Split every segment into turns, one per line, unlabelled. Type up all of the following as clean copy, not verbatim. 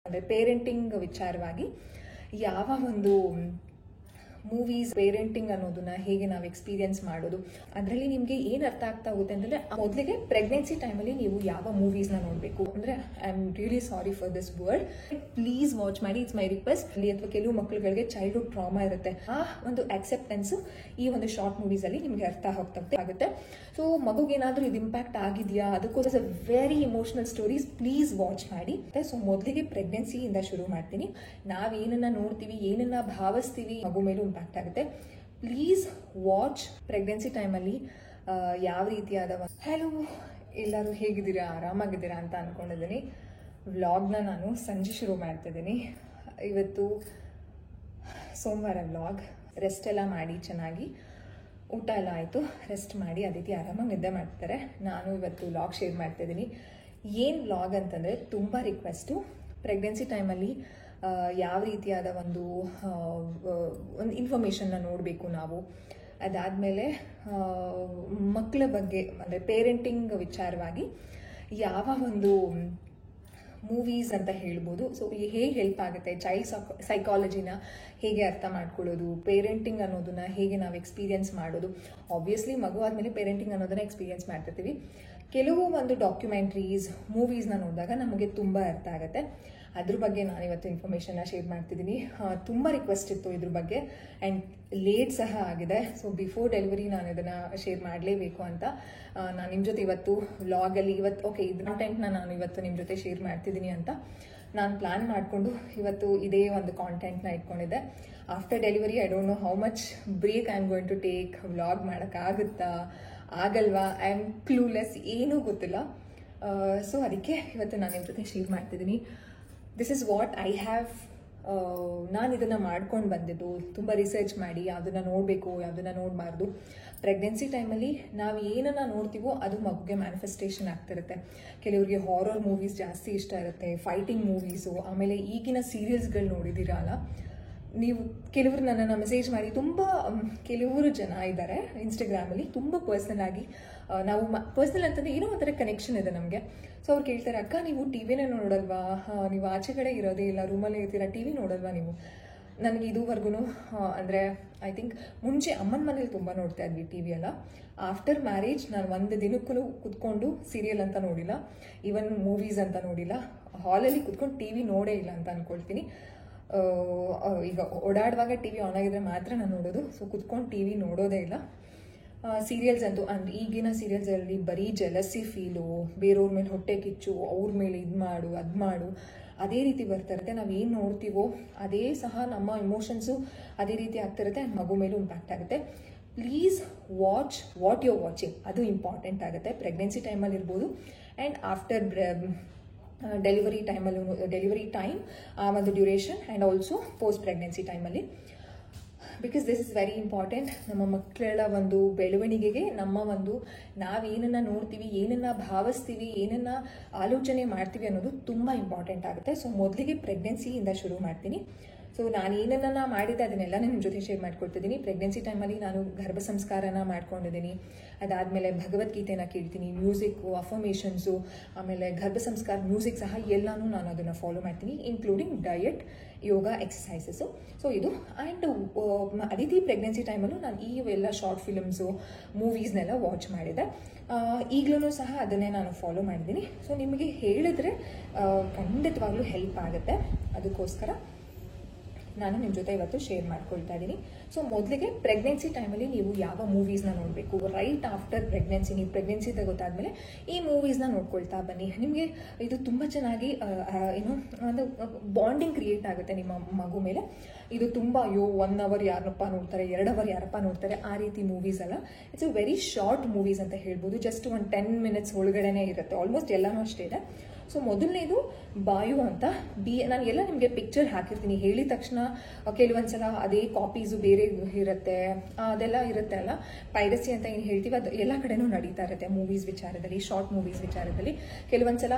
ಅಂದರೆ ಪೇರೆಂಟಿಂಗ್ ವಿಚಾರವಾಗಿ ಯಾವ ಒಂದು ಮೂವೀಸ್ ಪೇರೆಂಟಿಂಗ್ ಅನ್ನೋದನ್ನ ಹೇಗೆ ನಾವು ಎಕ್ಸ್ಪೀರಿಯನ್ಸ್ ಮಾಡೋದು, ಅದರಲ್ಲಿ ನಿಮಗೆ ಏನು ಅರ್ಥ ಆಗ್ತಾ ಹೋಗುತ್ತೆ ಅಂತಂದರೆ, ಮೊದಲಿಗೆ ಪ್ರೆಗ್ನೆನ್ಸಿ ಟೈಮಲ್ಲಿ ನೀವು ಯಾವ ಮೂವೀಸ್ನ ನೋಡಬೇಕು ಅಂದರೆ, I am really sorry for this word, please watch ಮಾಡಿ, ಇಟ್ಸ್ ಮೈ ರಿಕ್ವೆಸ್ಟ್. ಅಲ್ಲಿ ಅಥವಾ ಕೆಲವು ಮಕ್ಕಳುಗಳಿಗೆ ಚೈಲ್ಡ್ಹುಡ್ ಟ್ರಾಮಾ ಇರುತ್ತೆ, ಆ ಒಂದು ಆಕ್ಸೆಪ್ಟೆನ್ಸ್ ಈ ಒಂದು ಶಾರ್ಟ್ ಮೂವೀಸಲ್ಲಿ ನಿಮಗೆ ಅರ್ಥ ಆಗುತ್ತೆ. ಸೊ ಮಗುಗೇನಾದರೂ ಇದು ಇಂಪ್ಯಾಕ್ಟ್ ಆಗಿದೆಯಾ, ಅದಕ್ಕೋಸ್ಕರ very emotional stories, please watch ಮಾಡಿ. ಸೊ ಮೊದಲಿಗೆ ಪ್ರೆಗ್ನೆನ್ಸಿಯಿಂದ ಶುರು ಮಾಡ್ತೀನಿ. ನಾವೇನನ್ನ ನೋಡ್ತೀವಿ, ಏನನ್ನ ಭಾವಿಸ್ತೀವಿ, ಮಗು ಮೇಲೂ ಇಂಪ್ಯಾಕ್ಟ್ ಆಗುತ್ತೆ. Please watch. ಪ್ರೆಗ್ನೆನ್ಸಿ ಟೈಮಲ್ಲಿ ಯಾವ ರೀತಿಯಾದ ಹಲೋ ಎಲ್ಲರೂ ಹೇಗಿದ್ದೀರಾ, ಆರಾಮಾಗಿದ್ದೀರಾ ಅಂತ ಅಂದ್ಕೊಂಡಿದ್ದೀನಿ. ವ್ಲಾಗ್ನ ನಾನು ಸಂಜೆ ಶುರು ಮಾಡ್ತಿದ್ದೀನಿ. ಇವತ್ತು ಸೋಮವಾರ ವ್ಲಾಗ್. ರೆಸ್ಟ್ ಎಲ್ಲ ಮಾಡಿ ಚೆನ್ನಾಗಿ, ಊಟ ಎಲ್ಲ ಆಯಿತು, ರೆಸ್ಟ್ ಮಾಡಿ ಅದೇ ರೀತಿ ಆರಾಮಾಗಿ ನಿದ್ದೆ ಮಾಡ್ತಾರೆ. ನಾನು ಇವತ್ತು ವ್ಲಾಗ್ ಶೇರ್ ಮಾಡ್ತಿದ್ದೀನಿ. ಏನು ವ್ಲಾಗ್ ಅಂತಂದರೆ, ತುಂಬ ರಿಕ್ವೆಸ್ಟು. ಪ್ರೆಗ್ನೆನ್ಸಿ ಟೈಮಲ್ಲಿ ಯಾವ ರೀತಿಯಾದ ಒಂದು ಇನ್ಫಾರ್ಮೇಷನ್ನ ನೋಡಬೇಕು ನಾವು, ಅದಾದಮೇಲೆ ಮಕ್ಕಳ ಬಗ್ಗೆ ಅಂದರೆ ಪೇರೆಂಟಿಂಗ್ ವಿಚಾರವಾಗಿ ಯಾವ ಒಂದು ಮೂವೀಸ್ ಅಂತ ಹೇಳ್ಬೋದು. ಸೊ ಹೇಗೆ ಹೆಲ್ಪ್ ಆಗುತ್ತೆ, ಚೈಲ್ಡ್ ಸೈಕಾಲಜಿನ ಹೇಗೆ ಅರ್ಥ ಮಾಡ್ಕೊಳ್ಳೋದು, ಪೇರೆಂಟಿಂಗ್ ಅನ್ನೋದನ್ನ ಹೇಗೆ ನಾವು ಎಕ್ಸ್ಪೀರಿಯನ್ಸ್ ಮಾಡೋದು. ಆಬ್ವಿಯಸ್ಲಿ ಮಗು ಆದಮೇಲೆ ಪೇರೆಂಟಿಂಗ್ ಅನ್ನೋದನ್ನ ಎಕ್ಸ್ಪೀರಿಯನ್ಸ್ ಮಾಡ್ತಿರ್ತೀವಿ. ಕೆಲವು ಒಂದು ಡಾಕ್ಯುಮೆಂಟ್ರೀಸ್, ಮೂವೀಸ್ನ ನೋಡಿದಾಗ ನಮಗೆ ತುಂಬ ಅರ್ಥ ಆಗುತ್ತೆ. ಅದ್ರ ಬಗ್ಗೆ ನಾನು ಇವತ್ತು ಇನ್ಫಾರ್ಮೇಷನ್ನ ಶೇರ್ ಮಾಡ್ತಿದ್ದೀನಿ. ತುಂಬ ರಿಕ್ವೆಸ್ಟ್ ಇತ್ತು ಇದ್ರ ಬಗ್ಗೆ, ಆ್ಯಂಡ್ ಲೇಟ್ ಸಹ ಆಗಿದೆ. ಸೊ ಬಿಫೋರ್ ಡೆಲಿವರಿ ನಾನು ಇದನ್ನು ಶೇರ್ ಮಾಡಲೇಬೇಕು ಅಂತ ನಾನು ನಿಮ್ಮ ಜೊತೆ ಇವತ್ತು ವ್ಲಾಗಲ್ಲಿ ಇದ್ರ ಕಾಂಟೆಂಟ್ನ ನಾನು ಇವತ್ತು ನಿಮ್ಮ ಜೊತೆ ಶೇರ್ ಮಾಡ್ತಿದ್ದೀನಿ ಅಂತ ನಾನು ಪ್ಲ್ಯಾನ್ ಮಾಡಿಕೊಂಡು ಇವತ್ತು ಇದೇ ಒಂದು ಕಾಂಟೆಂಟ್ನ ಇಟ್ಕೊಂಡಿದ್ದೆ. After delivery I don't know how much break I am going to take, vlog ಮಾಡೋಕ್ಕಾಗುತ್ತಾ ಆಗಲ್ವಾ, ಐ ಆಮ್ ಕ್ಲೂಲೆಸ್, ಏನೂ ಗೊತ್ತಿಲ್ಲ. ಸೊ ಅದಕ್ಕೆ ಇವತ್ತು ನಾನು ನಿಮ್ಮ ಜೊತೆ ಶೇರ್ ಮಾಡ್ತಿದ್ದೀನಿ. This is what I have. ನಾನು ಇದನ್ನು ಮಾಡ್ಕೊಂಡು ಬಂದಿದ್ದು, ತುಂಬ ರಿಸರ್ಚ್ ಮಾಡಿ ಯಾವುದನ್ನು ನೋಡಬೇಕು, ಯಾವುದನ್ನು ನೋಡಬಾರ್ದು. ಪ್ರೆಗ್ನೆನ್ಸಿ ಟೈಮಲ್ಲಿ ನಾವು ಏನನ್ನು ನೋಡ್ತೀವೋ ಅದು ಮಗುಗೆ ಮ್ಯಾನಿಫೆಸ್ಟೇಷನ್ ಆಗ್ತಿರುತ್ತೆ. ಕೆಲವರಿಗೆ ಹಾರರ್ ಮೂವೀಸ್ ಜಾಸ್ತಿ ಇಷ್ಟ ಇರುತ್ತೆ, ಫೈಟಿಂಗ್ ಮೂವೀಸು, ಆಮೇಲೆ ಈಗಿನ ಸೀರಿಯಲ್ಸ್ಗಳು ನೋಡಿದ್ದೀರಲ್ಲ ನೀವು. ಕೆಲವರು ನನ್ನನ್ನು ಮೆಸೇಜ್ ಮಾಡಿ, ಕೆಲವರು ಜನ ಇದ್ದಾರೆ ಇನ್ಸ್ಟಾಗ್ರಾಮಲ್ಲಿ ತುಂಬ ಪರ್ಸ್ನಲ್ ಆಗಿ, ನಾವು ಪರ್ಸ್ನಲ್ ಅಂತಂದರೆ ಏನೋ ಒಂಥರ ಕನೆಕ್ಷನ್ ಇದೆ ನಮಗೆ. ಸೊ ಅವ್ರು ಕೇಳ್ತಾರೆ, ಅಕ್ಕ ನೀವು ಟಿ ವಿನೇ ನೋಡಲ್ವಾ, ನೀವು ಆಚೆ ಕಡೆ ಇರೋದೇ ಇಲ್ಲ, ರೂಮಲ್ಲೇ ಇರ್ತೀರಾ, ಟಿ ವಿ ನೋಡಲ್ವಾ ನೀವು. ನನಗೆ ಇದುವರೆಗೂ ಅಂದರೆ ಐ ಥಿಂಕ್ ಮುಂಚೆ ಅಮ್ಮನ ಮನೇಲಿ ತುಂಬ ನೋಡ್ತಾ ಇದ್ವಿ ಟಿ ವಿ ಎಲ್ಲ. ಆಫ್ಟರ್ ಮ್ಯಾರೇಜ್ ನಾನು ಒಂದು ದಿನಕ್ಕೂ ಕುತ್ಕೊಂಡು ಸೀರಿಯಲ್ ಅಂತ ನೋಡಿಲ್ಲ, ಈವನ್ ಮೂವೀಸ್ ಅಂತ ನೋಡಿಲ್ಲ, ಹಾಲಲ್ಲಿ ಕುತ್ಕೊಂಡು ಟಿ ವಿ ನೋಡೇ ಇಲ್ಲ ಅಂತ ಅಂದ್ಕೊಳ್ತೀನಿ. ಈಗ ಓಡಾಡುವಾಗ ಟಿ ವಿ ಆನ್ ಆಗಿದ್ರೆ ಮಾತ್ರ ನಾನು ನೋಡೋದು. ಸೊ ಕುತ್ಕೊಂಡು ಟಿ ವಿ ನೋಡೋದೇ ಇಲ್ಲ. ಸೀರಿಯಲ್ಸ್ ಅಂತೂ ಅಂದರೆ ಈಗಿನ ಸೀರಿಯಲ್ಸಲ್ಲಿ ಬರೀ ಜಲಸಿ ಫೀಲು, ಬೇರೆಯವ್ರ ಮೇಲೆ ಹೊಟ್ಟೆ ಕಿಚ್ಚು, ಅವ್ರ ಮೇಲೆ ಇದು ಮಾಡು ಅದು ಮಾಡು, ಅದೇ ರೀತಿ ಬರ್ತಿರುತ್ತೆ. ನಾವು ಏನು ನೋಡ್ತೀವೋ ಅದೇ ಸಹ ನಮ್ಮ ಇಮೋಷನ್ಸು ಅದೇ ರೀತಿ ಆಗ್ತಿರುತ್ತೆ, ಮಗು ಮೇಲೂ ಇಂಪ್ಯಾಕ್ಟ್ ಆಗುತ್ತೆ. Please watch what you watching, ಅದು ಇಂಪಾರ್ಟೆಂಟ್ ಆಗುತ್ತೆ. ಪ್ರೆಗ್ನೆನ್ಸಿ ಟೈಮಲ್ಲಿ ಇರ್ಬೋದು, ಆ್ಯಂಡ್ ಆಫ್ಟರ್ ಡೆಲಿವರಿ ಟೈಮಲ್ಲೂ, ಡೆಲಿವರಿ ಟೈಮ್ ಆ ಒಂದು duration, and also post pregnancy ಟೈಮಲ್ಲಿ, because this is very important. ನಮ್ಮ ಮಕ್ಕಳ ಒಂದು ಬೆಳವಣಿಗೆಗೆ ನಾವೇನನ್ನು ನೋಡ್ತೀವಿ, ಏನನ್ನು ಭಾವಿಸ್ತೀವಿ, ಏನನ್ನು ಆಲೋಚನೆ ಮಾಡ್ತೀವಿ ಅನ್ನೋದು ತುಂಬ ಇಂಪಾರ್ಟೆಂಟ್ ಆಗುತ್ತೆ. ಸೊ ಮೊದಲಿಗೆ ಪ್ರೆಗ್ನೆನ್ಸಿಯಿಂದ ಶುರು ಮಾಡ್ತೀನಿ. ಸೊ ನಾನು ಏನನ್ನ ಮಾಡಿದ್ದೆ ಅದನ್ನೆಲ್ಲ ನಿಮ್ಮ ಜೊತೆ ಶೇರ್ ಮಾಡ್ಕೊಡ್ತಿದ್ದೀನಿ. ಪ್ರೆಗ್ನೆನ್ಸಿ ಟೈಮಲ್ಲಿ ನಾನು ಗರ್ಭ ಸಂಸ್ಕಾರನ ಮಾಡ್ಕೊಂಡಿದ್ದೀನಿ, ಅದಾದಮೇಲೆ ಭಗವದ್ಗೀತೆನ ಕೇಳ್ತೀನಿ, ಮ್ಯೂಸಿಕ್ಕು, ಅಫರ್ಮೇಷನ್ಸು, ಆಮೇಲೆ ಗರ್ಭ ಸಂಸ್ಕಾರ ಮ್ಯೂಸಿಕ್ ಸಹ ಎಲ್ಲನೂ ನಾನು ಅದನ್ನು ಫಾಲೋ ಮಾಡ್ತೀನಿ, ಇನ್ಕ್ಲೂಡಿಂಗ್ ಡಯಟ್, ಯೋಗ, ಎಕ್ಸಸೈಸಸ್ಸು. ಸೊ ಇದು ಆ್ಯಂಡ್ ಅದಿತಿ ಪ್ರೆಗ್ನೆನ್ಸಿ ಟೈಮಲ್ಲೂ ನಾನು ಈ ಎಲ್ಲ ಶಾರ್ಟ್ ಫಿಲ್ಮ್ಸು, ಮೂವೀಸ್ನೆಲ್ಲ ವಾಚ್ ಮಾಡಿದೆ. ಈಗಲೂ ಸಹ ಅದನ್ನೇ ನಾನು ಫಾಲೋ ಮಾಡಿದ್ದೀನಿ. ಸೊ ನಿಮಗೆ ಹೇಳಿದ್ರೆ ಖಂಡಿತವಾಗ್ಲೂ ಹೆಲ್ಪ್ ಆಗುತ್ತೆ. ಅದಕ್ಕೋಸ್ಕರ ನಾನು ನಿಮ್ಮ ಜೊತೆ ಇವತ್ತು ಶೇರ್ ಮಾಡ್ಕೊಳ್ತಾ ಇದ್ದೀನಿ. ಸೊ ಮೊದಲಿಗೆ ಪ್ರೆಗ್ನೆನ್ಸಿ ಟೈಮಲ್ಲಿ ನೀವು ಯಾವ ಮೂವೀಸ್ನ ನೋಡಬೇಕು, ರೈಟ್ ಆಫ್ಟರ್ ಪ್ರೆಗ್ನೆನ್ಸಿ, ನೀವು ಪ್ರೆಗ್ನೆನ್ಸಿದ ಗೊತ್ತಾದಮೇಲೆ ಈ ಮೂವೀಸ್ನ ನೋಡ್ಕೊಳ್ತಾ ಬನ್ನಿ. ನಿಮಗೆ ಇದು ತುಂಬ ಚೆನ್ನಾಗಿ ಒಂದು ಬಾಂಡಿಂಗ್ ಕ್ರಿಯೇಟ್ ಆಗುತ್ತೆ ನಿಮ್ಮ ಮಗು ಮೇಲೆ. ಇದು ತುಂಬ 1 ಅವರ್ ಯಾರಪ್ಪ ನೋಡ್ತಾರೆ, 2 ಅವರ್ ಯಾರಪ್ಪ ನೋಡ್ತಾರೆ, ಆ ರೀತಿ ಮೂವೀಸ್ ಅಲ್ಲ. It's a very short movies ಅಂತ ಹೇಳ್ಬೋದು. ಜಸ್ಟ್ ಒಂದು 10 ಮಿನಿಟ್ಸ್ ಒಳಗಡೆನೇ ಇರುತ್ತೆ, ಆಲ್ಮೋಸ್ಟ್ ಎಲ್ಲನೂ ಅಷ್ಟೇ ಇದೆ. ಸೊ ಮೊದಲನೇದು ಬಾಯು ಅಂತ ನಾನು ಎಲ್ಲ ನಿಮಗೆ ಪಿಕ್ಚರ್ ಹಾಕಿರ್ತೀನಿ. ಹೇಳಿದ ತಕ್ಷಣ ಕೆಲವೊಂದ್ಸಲ ಅದೇ ಕಾಪೀಸು ಬೇರೆ ಇರುತ್ತೆ, ಅದೆಲ್ಲ ಇರುತ್ತೆ ಅಲ್ಲ, ಪೈರಸಿ ಅಂತ ಏನು ಹೇಳ್ತೀವಿ, ಅದು ಎಲ್ಲ ಕಡೆನೂ ನಡೀತಾ ಇರುತ್ತೆ ಮೂವೀಸ್ ವಿಚಾರದಲ್ಲಿ, ಶಾರ್ಟ್ ಮೂವೀಸ್ ವಿಚಾರದಲ್ಲಿ. ಕೆಲವೊಂದ್ಸಲ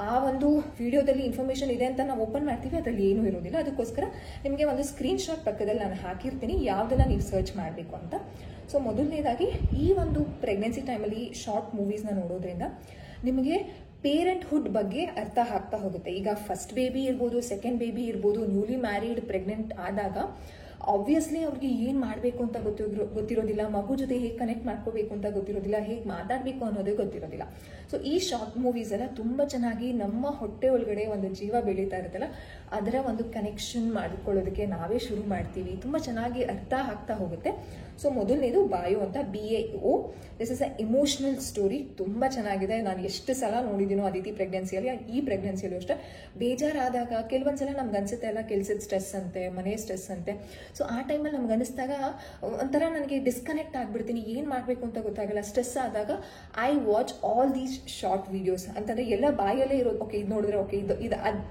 ಆ ಒಂದು ವಿಡಿಯೋದಲ್ಲಿ ಇನ್ಫಾರ್ಮೇಷನ್ ಇದೆ ಅಂತ ನಾವು ಓಪನ್ ಮಾಡ್ತೀವಿ, ಅದರಲ್ಲಿ ಏನೂ ಇರೋದಿಲ್ಲ. ಅದಕ್ಕೋಸ್ಕರ ನಿಮಗೆ ಒಂದು ಸ್ಕ್ರೀನ್ ಶಾಟ್ ಪಕ್ಕದಲ್ಲಿ ನಾನು ಹಾಕಿರ್ತೀನಿ, ಯಾವುದನ್ನು ನೀವು ಸರ್ಚ್ ಮಾಡಬೇಕು ಅಂತ. ಸೊ ಮೊದಲನೇದಾಗಿ ಈ ಒಂದು ಪ್ರೆಗ್ನೆನ್ಸಿ ಟೈಮಲ್ಲಿ ಶಾರ್ಟ್ ಮೂವೀಸ್ನ ನೋಡೋದ್ರಿಂದ ನಿಮಗೆ ಪೇರೆಂಟ್ಹುಡ್ ಬಗ್ಗೆ ಅರ್ಥ ಆಗ್ತಾ ಹೋಗುತ್ತೆ. ಈಗ ಫಸ್ಟ್ ಬೇಬಿ ಇರ್ಬೋದು, ಸೆಕೆಂಡ್ ಬೇಬಿ ಇರ್ಬೋದು, ನ್ಯೂಲಿ ಮ್ಯಾರಿಡ್ ಪ್ರೆಗ್ನೆಂಟ್ ಆದಾಗ ಆಬ್ವಿಯಸ್ಲಿ ಅವ್ರಿಗೆ ಏನು ಮಾಡಬೇಕು ಅಂತ ಗೊತ್ತಿರೋದಿಲ್ಲ, ಮಗು ಜೊತೆ ಹೇಗೆ ಕನೆಕ್ಟ್ ಮಾಡ್ಕೋಬೇಕು ಅಂತ ಗೊತ್ತಿರೋದಿಲ್ಲ, ಹೇಗೆ ಮಾತಾಡಬೇಕು ಅನ್ನೋದೇ ಗೊತ್ತಿರೋದಿಲ್ಲ. ಸೊ ಈ ಶಾರ್ಟ್ ಮೂವೀಸ್ ಎಲ್ಲ ತುಂಬ ಚೆನ್ನಾಗಿ ನಮ್ಮ ಹೊಟ್ಟೆ ಒಳಗಡೆ ಒಂದು ಜೀವ ಬೆಳೀತಾ ಇರುತ್ತಲ್ಲ, ಅದರ ಒಂದು ಕನೆಕ್ಷನ್ ಮಾಡ್ಕೊಳ್ಳೋದಕ್ಕೆ ನಾವೇ ಶುರು ಮಾಡ್ತೀವಿ. ತುಂಬ ಚೆನ್ನಾಗಿ ಅರ್ಥ ಆಗ್ತಾ ಹೋಗುತ್ತೆ. ಸೊ ಮೊದಲನೇದು ಬಾಯೋ ಅಂತ, BAO. This is a emotional story. ತುಂಬ ಚೆನ್ನಾಗಿದೆ. ನಾನು ಎಷ್ಟು ಸಲ ನೋಡಿದ್ದೀನೋ ಅದಿತಿ ಪ್ರೆಗ್ನೆನ್ಸಿಯಲ್ಲಿ, ಈ ಪ್ರೆಗ್ನೆನ್ಸಿಯಲ್ಲೂ ಅಷ್ಟೇ. ಬೇಜಾರಾದಾಗ ಕೆಲವೊಂದ್ಸಲ ನಮ್ಗೆ ಅನ್ಸುತ್ತೆ ಎಲ್ಲ, ಕೆಲ್ಸದ ಸ್ಟ್ರೆಸ್ ಅಂತೆ, ಮನೆ ಸ್ಟ್ರೆಸ್ ಅಂತೆ. ಸೊ ಆ ಟೈಮಲ್ಲಿ ನಮ್ಗೆ ಅನಿಸ್ದಾಗ ಒಂಥರ ನನಗೆ ಡಿಸ್ಕನೆಕ್ಟ್ ಆಗಿಬಿಡ್ತೀನಿ, ಏನು ಮಾಡಬೇಕು ಅಂತ ಗೊತ್ತಾಗಲ್ಲ. ಸ್ಟ್ರೆಸ್ ಆದಾಗ I watch all these short videos. ಅಂತಂದರೆ ಎಲ್ಲ ಬಾಯಲ್ಲೇ ಇರೋದು. ಓಕೆ, ಇದು ನೋಡಿದ್ರೆ ಓಕೆ,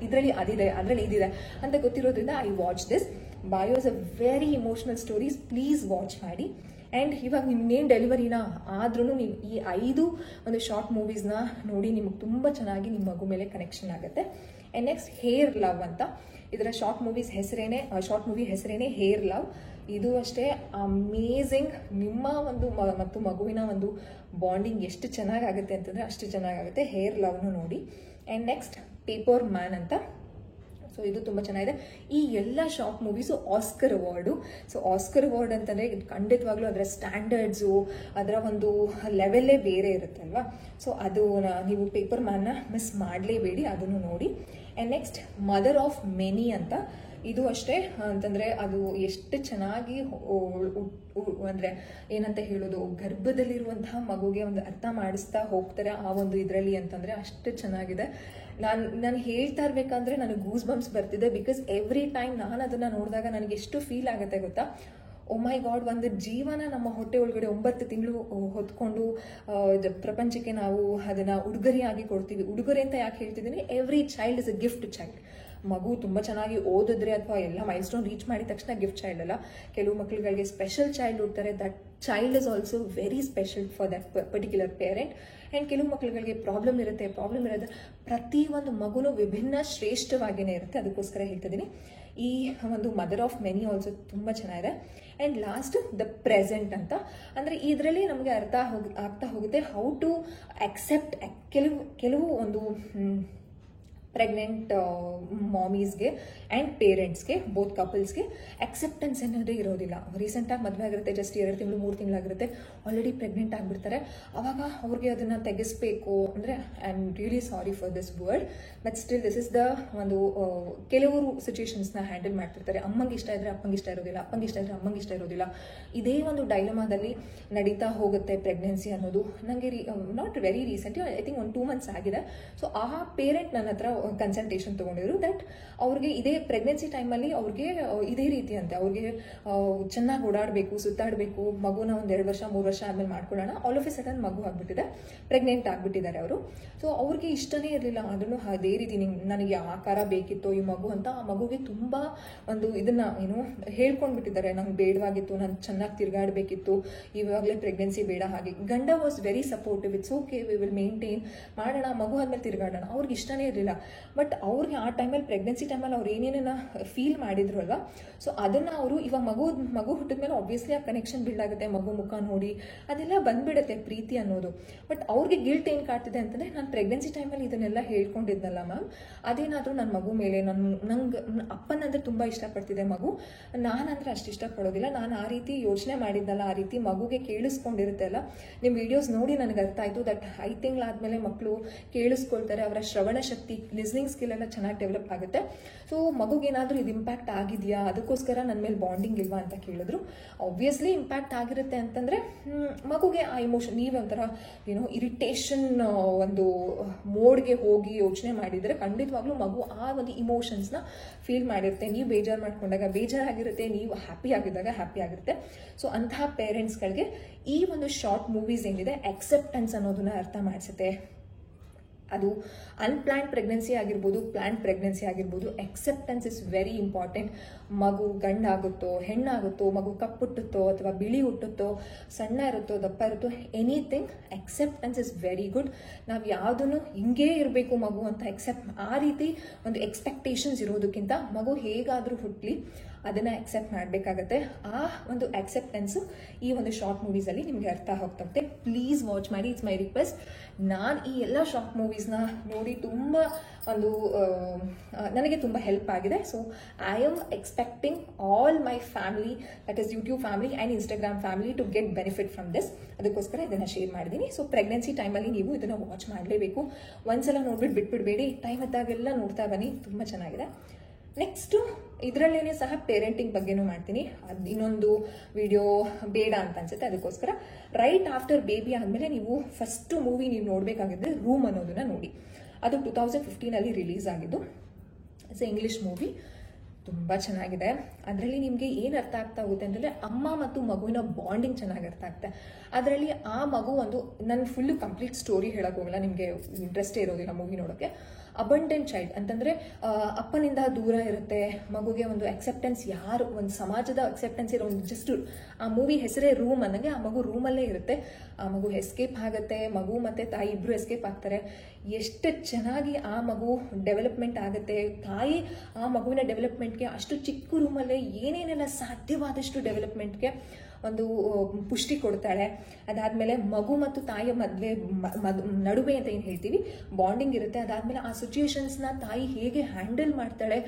ಇದರಲ್ಲಿ ಅದಿದೆ, ಅದರಲ್ಲಿ ಇದಿದೆ ಅಂತ ಗೊತ್ತಿರೋದ್ರಿಂದ I watch this. Bio is a very emotional stories. Please watch ಮಾಡಿ. ಆ್ಯಂಡ್ ಇವಾಗ ನಿಮ್ಗೇನು ಡೆಲಿವರಿನ ಆದ್ರೂ ನೀವು ಈ 5 ಒಂದು ಶಾರ್ಟ್ ಮೂವೀಸ್ನ ನೋಡಿ, ನಿಮಗೆ ತುಂಬ ಚೆನ್ನಾಗಿ ನಿಮ್ಮ ಮಗು ಮೇಲೆ ಕನೆಕ್ಷನ್ ಆಗುತ್ತೆ. ಆ್ಯಂಡ್ ನೆಕ್ಸ್ಟ್ ಹೇರ್ ಲವ್ ಅಂತ. ಇದರ ಶಾರ್ಟ್ ಮೂವಿ ಹೆಸರೇನೆ ಹೇರ್ ಲವ್. ಇದು ಅಷ್ಟೇ ಅಮೇಝಿಂಗ್. ನಿಮ್ಮ ಒಂದು ಮತ್ತು ಮಗುವಿನ ಒಂದು ಬಾಂಡಿಂಗ್ ಎಷ್ಟು ಚೆನ್ನಾಗಾಗುತ್ತೆ ಅಂತಂದರೆ ಅಷ್ಟು ಚೆನ್ನಾಗಾಗುತ್ತೆ. ಹೇರ್ ಲವ್ನು ನೋಡಿ. ಆ್ಯಂಡ್ ನೆಕ್ಸ್ಟ್ ಪೇಪರ್ ಮ್ಯಾನ್ ಅಂತ. ಸೊ ಇದು ತುಂಬ ಚೆನ್ನಾಗಿದೆ. ಈ ಎಲ್ಲ short movies Oscar award. So Oscar award ಅಂತಂದರೆ ಖಂಡಿತವಾಗ್ಲೂ ಅದರ ಸ್ಟ್ಯಾಂಡರ್ಡ್ಸು, ಅದರ ಒಂದು ಲೆವೆಲ್ಲೇ ಬೇರೆ ಇರುತ್ತೆ ಅಲ್ವಾ. ಸೊ ಅದು ನೀವು ಪೇಪರ್ ಮ್ಯಾನ್ನ ಮಿಸ್ ಮಾಡಲೇಬೇಡಿ, ಅದನ್ನು ನೋಡಿ. And next mother of many ಅಂತ. ಇದು ಅಷ್ಟೇ ಅಂತಂದರೆ ಅದು ಎಷ್ಟು ಚೆನ್ನಾಗಿ ಅಂದರೆ ಏನಂತ ಹೇಳೋದು, ಗರ್ಭದಲ್ಲಿರುವಂತಹ ಮಗುಗೆ ಒಂದು ಅರ್ಥ ಮಾಡಿಸ್ತಾ ಹೋಗ್ತಾರೆ ಆ ಒಂದು ಇದರಲ್ಲಿ ಅಂತಂದರೆ ಅಷ್ಟು ಚೆನ್ನಾಗಿದೆ. ನಾನು ಹೇಳ್ತಾ ಇರ್ಬೇಕಂದ್ರೆ ನನಗೆ ಗೂಸ್ ಬಂಪ್ಸ್ ಬರ್ತಿದೆ. ಬಿಕಾಸ್ ಎವ್ರಿ ಟೈಮ್ ನಾನು ಅದನ್ನು ನೋಡಿದಾಗ ನನಗೆ ಎಷ್ಟು ಫೀಲ್ ಆಗುತ್ತೆ ಗೊತ್ತಾ. ಓ ಮೈ ಗಾಡ್, ಒಂದು ಜೀವನ ನಮ್ಮ ಹೊಟ್ಟೆ ಒಳಗಡೆ 9 ತಿಂಗಳು ಹೊತ್ಕೊಂಡು ಪ್ರಪಂಚಕ್ಕೆ ನಾವು ಅದನ್ನು ಉಡುಗೊರೆಯಾಗಿ ಕೊಡ್ತೀವಿ. ಉಡುಗೊರೆ ಅಂತ ಯಾಕೆ ಹೇಳ್ತಿದ್ದೀನಿ, every child is a gift child. ಮಗು ತುಂಬ ಚೆನ್ನಾಗಿ ಓದಿದ್ರೆ ಅಥವಾ ಎಲ್ಲ ಮೈಲ್ ಸ್ಟೋನ್ ರೀಚ್ ಮಾಡಿದ ತಕ್ಷಣ ಗಿಫ್ಟ್ ಚೈಲ್ಡ್ ಅಲ್ಲ. ಕೆಲವು ಮಕ್ಕಳುಗಳಿಗೆ ಸ್ಪೆಷಲ್ ಚೈಲ್ಡ್ ಹುಡ್ತಾರೆ. That child is also very special for that particular parent. And ಕೆಲವು ಮಕ್ಕಳುಗಳಿಗೆ ಪ್ರಾಬ್ಲಮ್ ಇರೋದು ಪ್ರತಿ ಒಂದು ಮಗುನೂ ವಿಭಿನ್ನ ಶ್ರೇಷ್ಠವಾಗಿಯೇ ಇರುತ್ತೆ. ಅದಕ್ಕೋಸ್ಕರ ಹೇಳ್ತಿದ್ದೀನಿ. ಈ ಒಂದು ಮದರ್ ಆಫ್ ಮೆನಿ ಆಲ್ಸೋ ತುಂಬ ಚೆನ್ನಾಗಿದೆ. ಆ್ಯಂಡ್ ಲಾಸ್ಟ್ ದ ಪ್ರೆಸೆಂಟ್ ಅಂತ. ಅಂದರೆ ಇದರಲ್ಲಿ ನಮಗೆ ಆಗ್ತಾ ಹೋಗುತ್ತೆ ಹೌ ಟು ಅಕ್ಸೆಪ್ಟ್ ಕೆಲವು ಒಂದು ಪ್ರೆಗ್ನೆಂಟ್ ಮಾಮೀಸ್ಗೆ ಆ್ಯಂಡ್ ಪೇರೆಂಟ್ಸ್ಗೆ, ಬೋತ್ ಕಪಲ್ಸ್ಗೆ ಅಕ್ಸೆಪ್ಟೆನ್ಸ್ ಅನ್ನೋದೇ ಇರೋದಿಲ್ಲ. ರೀಸೆಂಟಾಗಿ ಮದುವೆ ಆಗಿರುತ್ತೆ, ಜಸ್ಟ್ 2 ತಿಂಗಳು 3 ತಿಂಗಳಾಗಿರುತ್ತೆ, ಆಲ್ರೆಡಿ ಪ್ರೆಗ್ನೆಂಟ್ ಆಗಿಬಿಡ್ತಾರೆ. ಆವಾಗ ಅವ್ರಿಗೆ ಅದನ್ನು ತೆಗೆಸ್ಬೇಕು ಅಂದರೆ I am really sorry for this word, but still this is the ಒಂದು ಕೆಲವರು ಸಿಚುವೇಶನ್ಸ್ನ ಹ್ಯಾಂಡಲ್ ಮಾಡ್ತಿರ್ತಾರೆ. ಅಮ್ಮಂಗೆ ಇಷ್ಟ ಇದ್ದರೆ ಅಪ್ಪಂಗೆ ಇಷ್ಟ ಇರೋದಿಲ್ಲ, ಅಪ್ಪಂಗೆ ಇಷ್ಟ ಇದ್ದರೆ ಅಮ್ಮಂಗೆ ಇಷ್ಟ ಇರೋದಿಲ್ಲ. ಇದೇ ಒಂದು ಡೈಲಮಾದಲ್ಲಿ ನಡೀತಾ ಹೋಗುತ್ತೆ ಪ್ರೆಗ್ನೆನ್ಸಿ ಅನ್ನೋದು. ನನಗೆ not very recently, I think 1-2 months ಆಗಿದೆ. ಸೊ ಆ ಪೇರೆಂಟ್ ನನ್ನ ಹತ್ರ ಕನ್ಸಲ್ಟೇಷನ್ ತೊಗೊಂಡಿದ್ರು. ದಟ್ ಅವ್ರಿಗೆ ಇದೇ ಪ್ರೆಗ್ನೆನ್ಸಿ ಟೈಮಲ್ಲಿ ಅವ್ರಿಗೆ ಇದೇ ರೀತಿ ಅಂತೆ, ಅವ್ರಿಗೆ ಚೆನ್ನಾಗಿ ಓಡಾಡಬೇಕು, ಸುತ್ತಾಡಬೇಕು, ಮಗುನ 1 2 ವರ್ಷ 3 ವರ್ಷ ಆದಮೇಲೆ ಮಾಡ್ಕೊಳ್ಳೋಣ. ಆಲ್ ಆಫ್ ಎ ಸಡನ್ ಮಗು ಆಗಿಬಿಟ್ಟಿದೆ, ಪ್ರೆಗ್ನೆಂಟ್ ಆಗಿಬಿಟ್ಟಿದ್ದಾರೆ ಅವರು. ಸೊ ಅವ್ರಿಗೆ ಇಷ್ಟನೇ ಇರಲಿಲ್ಲ, ಆದ್ರೂ ಅದೇ ರೀತಿ ನನಗೆ ಆಕಾರ ಬೇಕಿತ್ತು ಈ ಮಗು ಅಂತ. ಆ ಮಗುಗೆ ತುಂಬ ಒಂದು ಇದನ್ನ ಹೇಳ್ಕೊಂಡ್ಬಿಟ್ಟಿದ್ದಾರೆ, ನಂಗೆ ಬೇಡವಾಗಿತ್ತು, ನಾನು ಚೆನ್ನಾಗಿ ತಿರುಗಾಡಬೇಕಿತ್ತು, ಇವಾಗಲೇ ಪ್ರೆಗ್ನೆನ್ಸಿ ಬೇಡ. ಹಾಗೆ ಗಂಡ was very supportive. It's okay, we will maintain ಮಾಡೋಣ, ಮಗು ಆದ್ಮೇಲೆ ತಿರುಗಾಡೋಣ. ಅವ್ರಿಗೆ ಇಷ್ಟನೇ ಇರಲಿಲ್ಲ. ಬಟ್ ಅವ್ರಿಗೆ ಆ ಟೈಮಲ್ಲಿ ಪ್ರೆಗ್ನೆನ್ಸಿ ಟೈಮಲ್ಲಿ ಅವ್ರು ಏನೇನ ಫೀಲ್ ಮಾಡಿದ್ರು ಅಲ್ವಾ, ಸೊ ಅದನ್ನು ಅವರು ಇವಾಗ ಮಗು ಹುಟ್ಟಿದ್ಮೇಲೆ ಆಬ್ವಿಯಸ್ಲಿ ಆ ಕನೆಕ್ಷನ್ ಬಿಲ್ಡ್ ಆಗುತ್ತೆ. ಮಗು ಮುಖ ನೋಡಿ ಅದೆಲ್ಲ ಬಂದ್ಬಿಡುತ್ತೆ ಪ್ರೀತಿ ಅನ್ನೋದು. ಬಟ್ ಅವ್ರಿಗೆ ಗಿಲ್ಟ್ ಏನು ಕಾಡ್ತಿದೆ ಅಂತಂದರೆ, ನಾನು ಪ್ರೆಗ್ನೆನ್ಸಿ ಟೈಮಲ್ಲಿ ಇದನ್ನೆಲ್ಲ ಹೇಳ್ಕೊಂಡಿದ್ನಲ್ಲ ಮ್ಯಾಮ್, ಅದೇನಾದರೂ ನನ್ನ ಮಗು ಮೇಲೆ ನಂಗೆ ಅಪ್ಪನಂದ್ರೆ ತುಂಬ ಇಷ್ಟಪಡ್ತಿದೆ ಮಗು, ನಾನಂದ್ರೆ ಅಷ್ಟು ಇಷ್ಟಪಡೋದಿಲ್ಲ. ನಾನು ಆ ರೀತಿ ಯೋಚನೆ ಮಾಡಿದ್ನಲ್ಲ, ಆ ರೀತಿ ಮಗುಗೆ ಕೇಳಿಸ್ಕೊಂಡಿರುತ್ತೆ ಅಲ್ಲ. ನಿಮ್ಮ ವಿಡಿಯೋಸ್ ನೋಡಿ ನನಗೆ ಅರ್ಥ ಆಯಿತು ದಟ್ 5 ತಿಂಗಳಾದಮೇಲೆ ಮಕ್ಕಳು ಕೇಳಿಸ್ಕೊಳ್ತಾರೆ, ಅವರ ಶ್ರವಣ ಶಕ್ತಿ, ಲಿಸ್ನಿಂಗ್ ಸ್ಕಿಲ್ ಎಲ್ಲ ಚೆನ್ನಾಗಿ ಡೆವಲಪ್ ಆಗುತ್ತೆ. ಸೊ ಮಗುಗೇನಾದರೂ ಇದು ಇಂಪ್ಯಾಕ್ಟ್ ಆಗಿದೆಯಾ, ಅದಕ್ಕೋಸ್ಕರ ನನ್ನ ಮೇಲೆ ಬಾಂಡಿಂಗ್ ಇಲ್ವಾ ಅಂತ ಕೇಳಿದ್ರು. ಆಬ್ವಿಯಸ್ಲಿ ಇಂಪ್ಯಾಕ್ಟ್ ಆಗಿರುತ್ತೆ ಅಂತಂದರೆ ಮಗುಗೆ ಆ ಇಮೋಷನ್, ನೀವೇ ಒಂಥರ ಇರಿಟೇಷನ್ ಒಂದು ಮೋಡ್ಗೆ ಹೋಗಿ ಯೋಚನೆ ಮಾಡಿದರೆ ಖಂಡಿತವಾಗ್ಲೂ ಮಗು ಆ ಒಂದು ಇಮೋಷನ್ಸ್ನ ಫೀಲ್ ಮಾಡಿರುತ್ತೆ. ನೀವು ಬೇಜಾರು ಮಾಡ್ಕೊಂಡಾಗ ಬೇಜಾರಾಗಿರುತ್ತೆ, ನೀವು ಹ್ಯಾಪಿ ಆಗಿದ್ದಾಗ ಹ್ಯಾಪಿ ಆಗಿರುತ್ತೆ. ಸೊ ಅಂತಹ ಪೇರೆಂಟ್ಸ್ಗಳಿಗೆ ಈ ಒಂದು ಶಾರ್ಟ್ ಮೂವೀಸ್ ಏನಿದೆ ಅಕ್ಸೆಪ್ಟೆನ್ಸ್ ಅನ್ನೋದನ್ನ ಅರ್ಥ ಮಾಡಿಸುತ್ತೆ. ಅದು ಅನ್ಪ್ಲಾನ್ಡ್ ಪ್ರೆಗ್ನೆನ್ಸಿ ಆಗಿರ್ಬೋದು, ಪ್ಲಾನ್ಡ್ ಪ್ರೆಗ್ನೆನ್ಸಿ ಆಗಿರ್ಬೋದು, ಅಕ್ಸೆಪ್ಟೆನ್ಸ್ ಇಸ್ ವೆರಿ ಇಂಪಾರ್ಟೆಂಟ್. ಮಗು ಗಂಡಾಗುತ್ತೋ ಹೆಣ್ಣಾಗುತ್ತೋ, ಮಗು ಕಪ್ಪುಟ್ಟುತ್ತೋ ಅಥವಾ ಬಿಳಿ ಹುಟ್ಟುತ್ತೋ, ಸಣ್ಣ ಇರುತ್ತೋ ದಪ್ಪ ಇರುತ್ತೋ, anything acceptance is very good. ನಾವು ಯಾವುದನ್ನು ಹಿಂಗೇ ಇರಬೇಕು ಮಗು ಅಂತ ಆ ರೀತಿ ಒಂದು ಎಕ್ಸ್ಪೆಕ್ಟೇಷನ್ಸ್ ಇರೋದಕ್ಕಿಂತ ಮಗು ಹೇಗಾದರೂ ಹುಟ್ಟಲಿ ಅದನ್ನು ಅಕ್ಸೆಪ್ಟ್ ಮಾಡಬೇಕಾಗತ್ತೆ. ಆ ಒಂದು ಅಕ್ಸೆಪ್ಟೆನ್ಸು ಈ ಒಂದು ಶಾರ್ಟ್ ಮೂವೀಸಲ್ಲಿ ನಿಮಗೆ ಅರ್ಥ ಹೋಗ್ತಂತೆ. ಪ್ಲೀಸ್ ವಾಚ್ ಮಾಡಿ, ಇಟ್ಸ್ ಮೈ ರಿಕ್ವೆಸ್ಟ್. ನಾನು ಈ ಎಲ್ಲ ಶಾರ್ಟ್ ಮೂವೀಸ್ ಮೂವೀಸ್ನ ನೋಡಿ ತುಂಬ ಒಂದು ನನಗೆ ತುಂಬ ಹೆಲ್ಪ್ ಆಗಿದೆ. So I am expecting all my family, that is YouTube family and Instagram family to get benefit from this. ಅದಕ್ಕೋಸ್ಕರ ಇದನ್ನು ಶೇರ್ ಮಾಡಿದ್ದೀನಿ. ಸೊ ಪ್ರೆಗ್ನೆನ್ಸಿ ಟೈಮಲ್ಲಿ ನೀವು ಇದನ್ನು ವಾಚ್ ಮಾಡಲೇಬೇಕು. ಒಂದ್ಸಲ ನೋಡ್ಬಿಟ್ಟು ಬಿಟ್ಬಿಡಬೇಡಿ, ಟೈಮ್ ಇದ್ದಾಗೆಲ್ಲ ನೋಡ್ತಾ ಬನ್ನಿ, ತುಂಬ ಚೆನ್ನಾಗಿದೆ. ನೆಕ್ಸ್ಟು ಇದರಲ್ಲೇನೆ ಸಹ ಪೇರೆಂಟಿಂಗ್ ಬಗ್ಗೆನೂ ಮಾಡ್ತೀನಿ. ಅದು ಇನ್ನೊಂದು ವಿಡಿಯೋ ಬೇಡ ಅಂತ ಅನ್ಸುತ್ತೆ, ಅದಕ್ಕೋಸ್ಕರ ರೈಟ್ ಆಫ್ಟರ್ ಬೇಬಿ ಆದಮೇಲೆ ನೀವು ಫಸ್ಟು ಮೂವಿ ನೀವು ನೋಡಬೇಕಾಗಿದ್ದರೆ ರೂಮ್ ಅನ್ನೋದನ್ನ ನೋಡಿ. ಅದು 2015 ರಿಲೀಸ್ ಆಗಿದ್ದು. ಇಟ್ಸ್ ಇಂಗ್ಲಿಷ್ ಮೂವಿ, ತುಂಬ ಚೆನ್ನಾಗಿದೆ. ಅದರಲ್ಲಿ ನಿಮಗೆ ಏನು ಅರ್ಥ ಆಗ್ತಾ ಹೋಗುತ್ತೆ ಅಂತಂದರೆ ಅಮ್ಮ ಮತ್ತು ಮಗುವಿನ ಬಾಂಡಿಂಗ್ ಚೆನ್ನಾಗಿ ಅರ್ಥ ಆಗುತ್ತೆ. ಅದರಲ್ಲಿ ಆ ಮಗು ಒಂದು, ನನ್ನ ಫುಲ್ಲು ಕಂಪ್ಲೀಟ್ ಸ್ಟೋರಿ ಹೇಳೋಕೆ ಹೋಗಲ್ಲ, ನಿಮಗೆ ಇಂಟ್ರೆಸ್ಟೇ ಇರೋದಿಲ್ಲ ಮೂವಿ ನೋಡೋಕ್ಕೆ. ಅಬಂಡೆಂಟ್ ಚೈಲ್ಡ್ ಅಂತಂದರೆ ಅಪ್ಪನಿಂದ ದೂರ ಇರುತ್ತೆ, ಮಗುಗೆ ಒಂದು ಅಕ್ಸೆಪ್ಟೆನ್ಸ್, ಯಾರು ಒಂದು ಸಮಾಜದ ಅಕ್ಸೆಪ್ಟೆನ್ಸ್ ಇರೋ ಒಂದು ಜಸ್ಟ್ ಆ ಮೂವಿ ಹೆಸರೇ ರೂಮ್ ಅನ್ನಂಗೆ ಆ ಮಗು ರೂಮಲ್ಲೇ ಇರುತ್ತೆ. ಆ ಮಗು ಎಸ್ಕೇಪ್ ಆಗುತ್ತೆ, ಮಗು ಮತ್ತು ತಾಯಿ ಇಬ್ಬರು ಎಸ್ಕೇಪ್ ಆಗ್ತಾರೆ. ಎಷ್ಟು ಚೆನ್ನಾಗಿ ಆ ಮಗು ಡೆವಲಪ್ಮೆಂಟ್ ಆಗುತ್ತೆ. ತಾಯಿ ಆ ಮಗುವಿನ ಡೆವಲಪ್ಮೆಂಟ್ಗೆ ಅಷ್ಟು ಚಿಕ್ಕ ರೂಮಲ್ಲೇ ಏನೇನೆಲ್ಲ ಸಾಧ್ಯವಾದಷ್ಟು ಡೆವಲಪ್ಮೆಂಟ್ಗೆ ಒಂದು ಪುಷ್ಟಿ ಕೊಡ್ತಾಳೆ. ಅದಾದಮೇಲೆ ಮಗು ಮತ್ತು ತಾಯಿಯ ನಡುವೆ ಅಂತ ಏನು ಹೇಳ್ತೀವಿ ಬಾಂಡಿಂಗ್ ಇರುತ್ತೆ. ಅದಾದಮೇಲೆ ಆ ಸಿಚುಯೇಷನ್ಸ್ನ ತಾಯಿ ಹೇಗೆ ಹ್ಯಾಂಡಲ್ ಮಾಡ್ತಾಳೆ,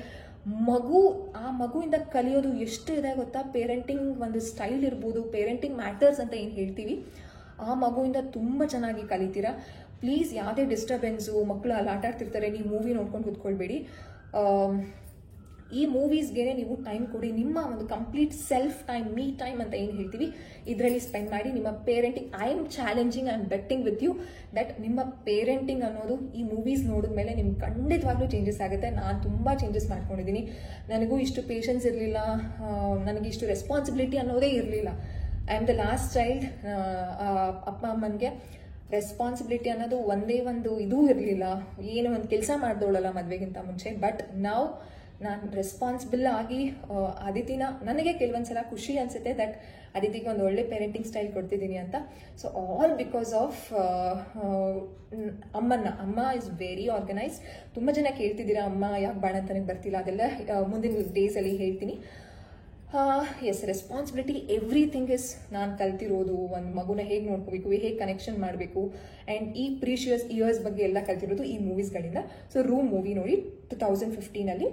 ಆ ಮಗುವಿಂದ ಕಲಿಯೋದು ಎಷ್ಟು ಇದೆ ಗೊತ್ತಾ. ಪೇರೆಂಟಿಂಗ್ ಒಂದು ಸ್ಟೈಲ್ ಇರ್ಬೋದು, ಪೇರೆಂಟಿಂಗ್ ಮ್ಯಾಟರ್ಸ್ ಅಂತ ಏನು ಹೇಳ್ತೀವಿ, ಆ ಮಗುವಿಂದ ತುಂಬ ಚೆನ್ನಾಗಿ ಕಲಿತೀರಾ. ಪ್ಲೀಸ್ ಯಾವುದೇ ಡಿಸ್ಟರ್ಬೆನ್ಸು, ಮಕ್ಕಳು ಅಲ್ಲಿ ಆಟ ಆಡ್ತಿರ್ತಾರೆ, ನೀವು ಮೂವಿ ನೋಡ್ಕೊಂಡು ಕೂತ್ಕೊಳ್ಬೇಡಿ. ಈ ಮೂವೀಸ್ಗೆ ನೀವು ಟೈಮ್ ಕೊಡಿ. ನಿಮ್ಮ ಒಂದು complete self time, me time ಅಂತ ಏನು ಹೇಳ್ತೀವಿ, ಇದರಲ್ಲಿ ಸ್ಪೆಂಡ್ ಮಾಡಿ. ನಿಮ್ಮ parenting, I am challenging, I am betting with you that ನಿಮ್ಮ ಪೇರೆಂಟಿಂಗ್ ಅನ್ನೋದು ಈ ಮೂವೀಸ್ ನೋಡಿದ್ಮೇಲೆ ನಿಮ್ಗೆ ಖಂಡಿತವಾಗ್ಲೂ ಚೇಂಜಸ್ ಆಗುತ್ತೆ. ನಾನು ತುಂಬ ಚೇಂಜಸ್ ಮಾಡ್ಕೊಂಡಿದ್ದೀನಿ. ನನಗೂ ಇಷ್ಟು ಪೇಷನ್ಸ್ ಇರಲಿಲ್ಲ, ನನಗೆ ಇಷ್ಟು ರೆಸ್ಪಾನ್ಸಿಬಿಲಿಟಿ ಅನ್ನೋದೇ ಇರಲಿಲ್ಲ. I am the last child. ಅಪ್ಪ ಅಮ್ಮನಿಗೆ ರೆಸ್ಪಾನ್ಸಿಬಿಲಿಟಿ ಅನ್ನೋದು ಒಂದೇ ಒಂದು ಇದೂ ಇರಲಿಲ್ಲ. ಏನೋ ಒಂದು ಕೆಲಸ ಮಾಡ್ದೋಳಲ್ಲ ಮದುವೆಗಿಂತ ಮುಂಚೆ. ಬಟ್ ನಾವು ನಾನು ರೆಸ್ಪಾನ್ಸಿಬಲ್ ಆಗಿ ಅದಿತಿನ, ನನಗೆ ಕೆಲವೊಂದ್ಸಲ ಖುಷಿ ಅನಿಸುತ್ತೆ ದಟ್ ಅದಿತಿಗೆ ಒಂದು ಒಳ್ಳೆ ಪೇರೆಂಟಿಂಗ್ ಸ್ಟೈಲ್ ಕೊಡ್ತಿದ್ದೀನಿ ಅಂತ. ಸೊ ಆಲ್ ಬಿಕಾಸ್ ಆಫ್ ಅಮ್ಮ ಇಸ್ ವೆರಿ ಆರ್ಗನೈಸ್. ತುಂಬ ಜನ ಕೇಳ್ತಿದ್ದೀರಾ ಅಮ್ಮ ಯಾಕೆ ಬಾಣ ಅಂತನಿಗೆ ಬರ್ತಿಲ್ಲ, ಅದೆಲ್ಲ ಮುಂದಿನ ಡೇಸಲ್ಲಿ ಹೇಳ್ತೀನಿ. ಎಸ್, ರೆಸ್ಪಾನ್ಸಿಬಿಲಿಟಿ ಎವ್ರಿಥಿಂಗ್ ಇಸ್ ನಾನು ಕಲ್ತಿರೋದು. ಒಂದು ಮಗುನ ಹೇಗೆ ನೋಡ್ಕೋಬೇಕು, ಹೇಗೆ ಕನೆಕ್ಷನ್ ಮಾಡಬೇಕು, ಆ್ಯಂಡ್ ಈ ಪ್ರೀಶಿಯಸ್ ಇಯರ್ಸ್ ಬಗ್ಗೆ ಎಲ್ಲ ಕಲ್ತಿರೋದು ಈ ಮೂವೀಸ್ಗಳಿಂದ. ಸೊ ರೂಮ್ ಮೂವಿ ನೋಡಿ 2015.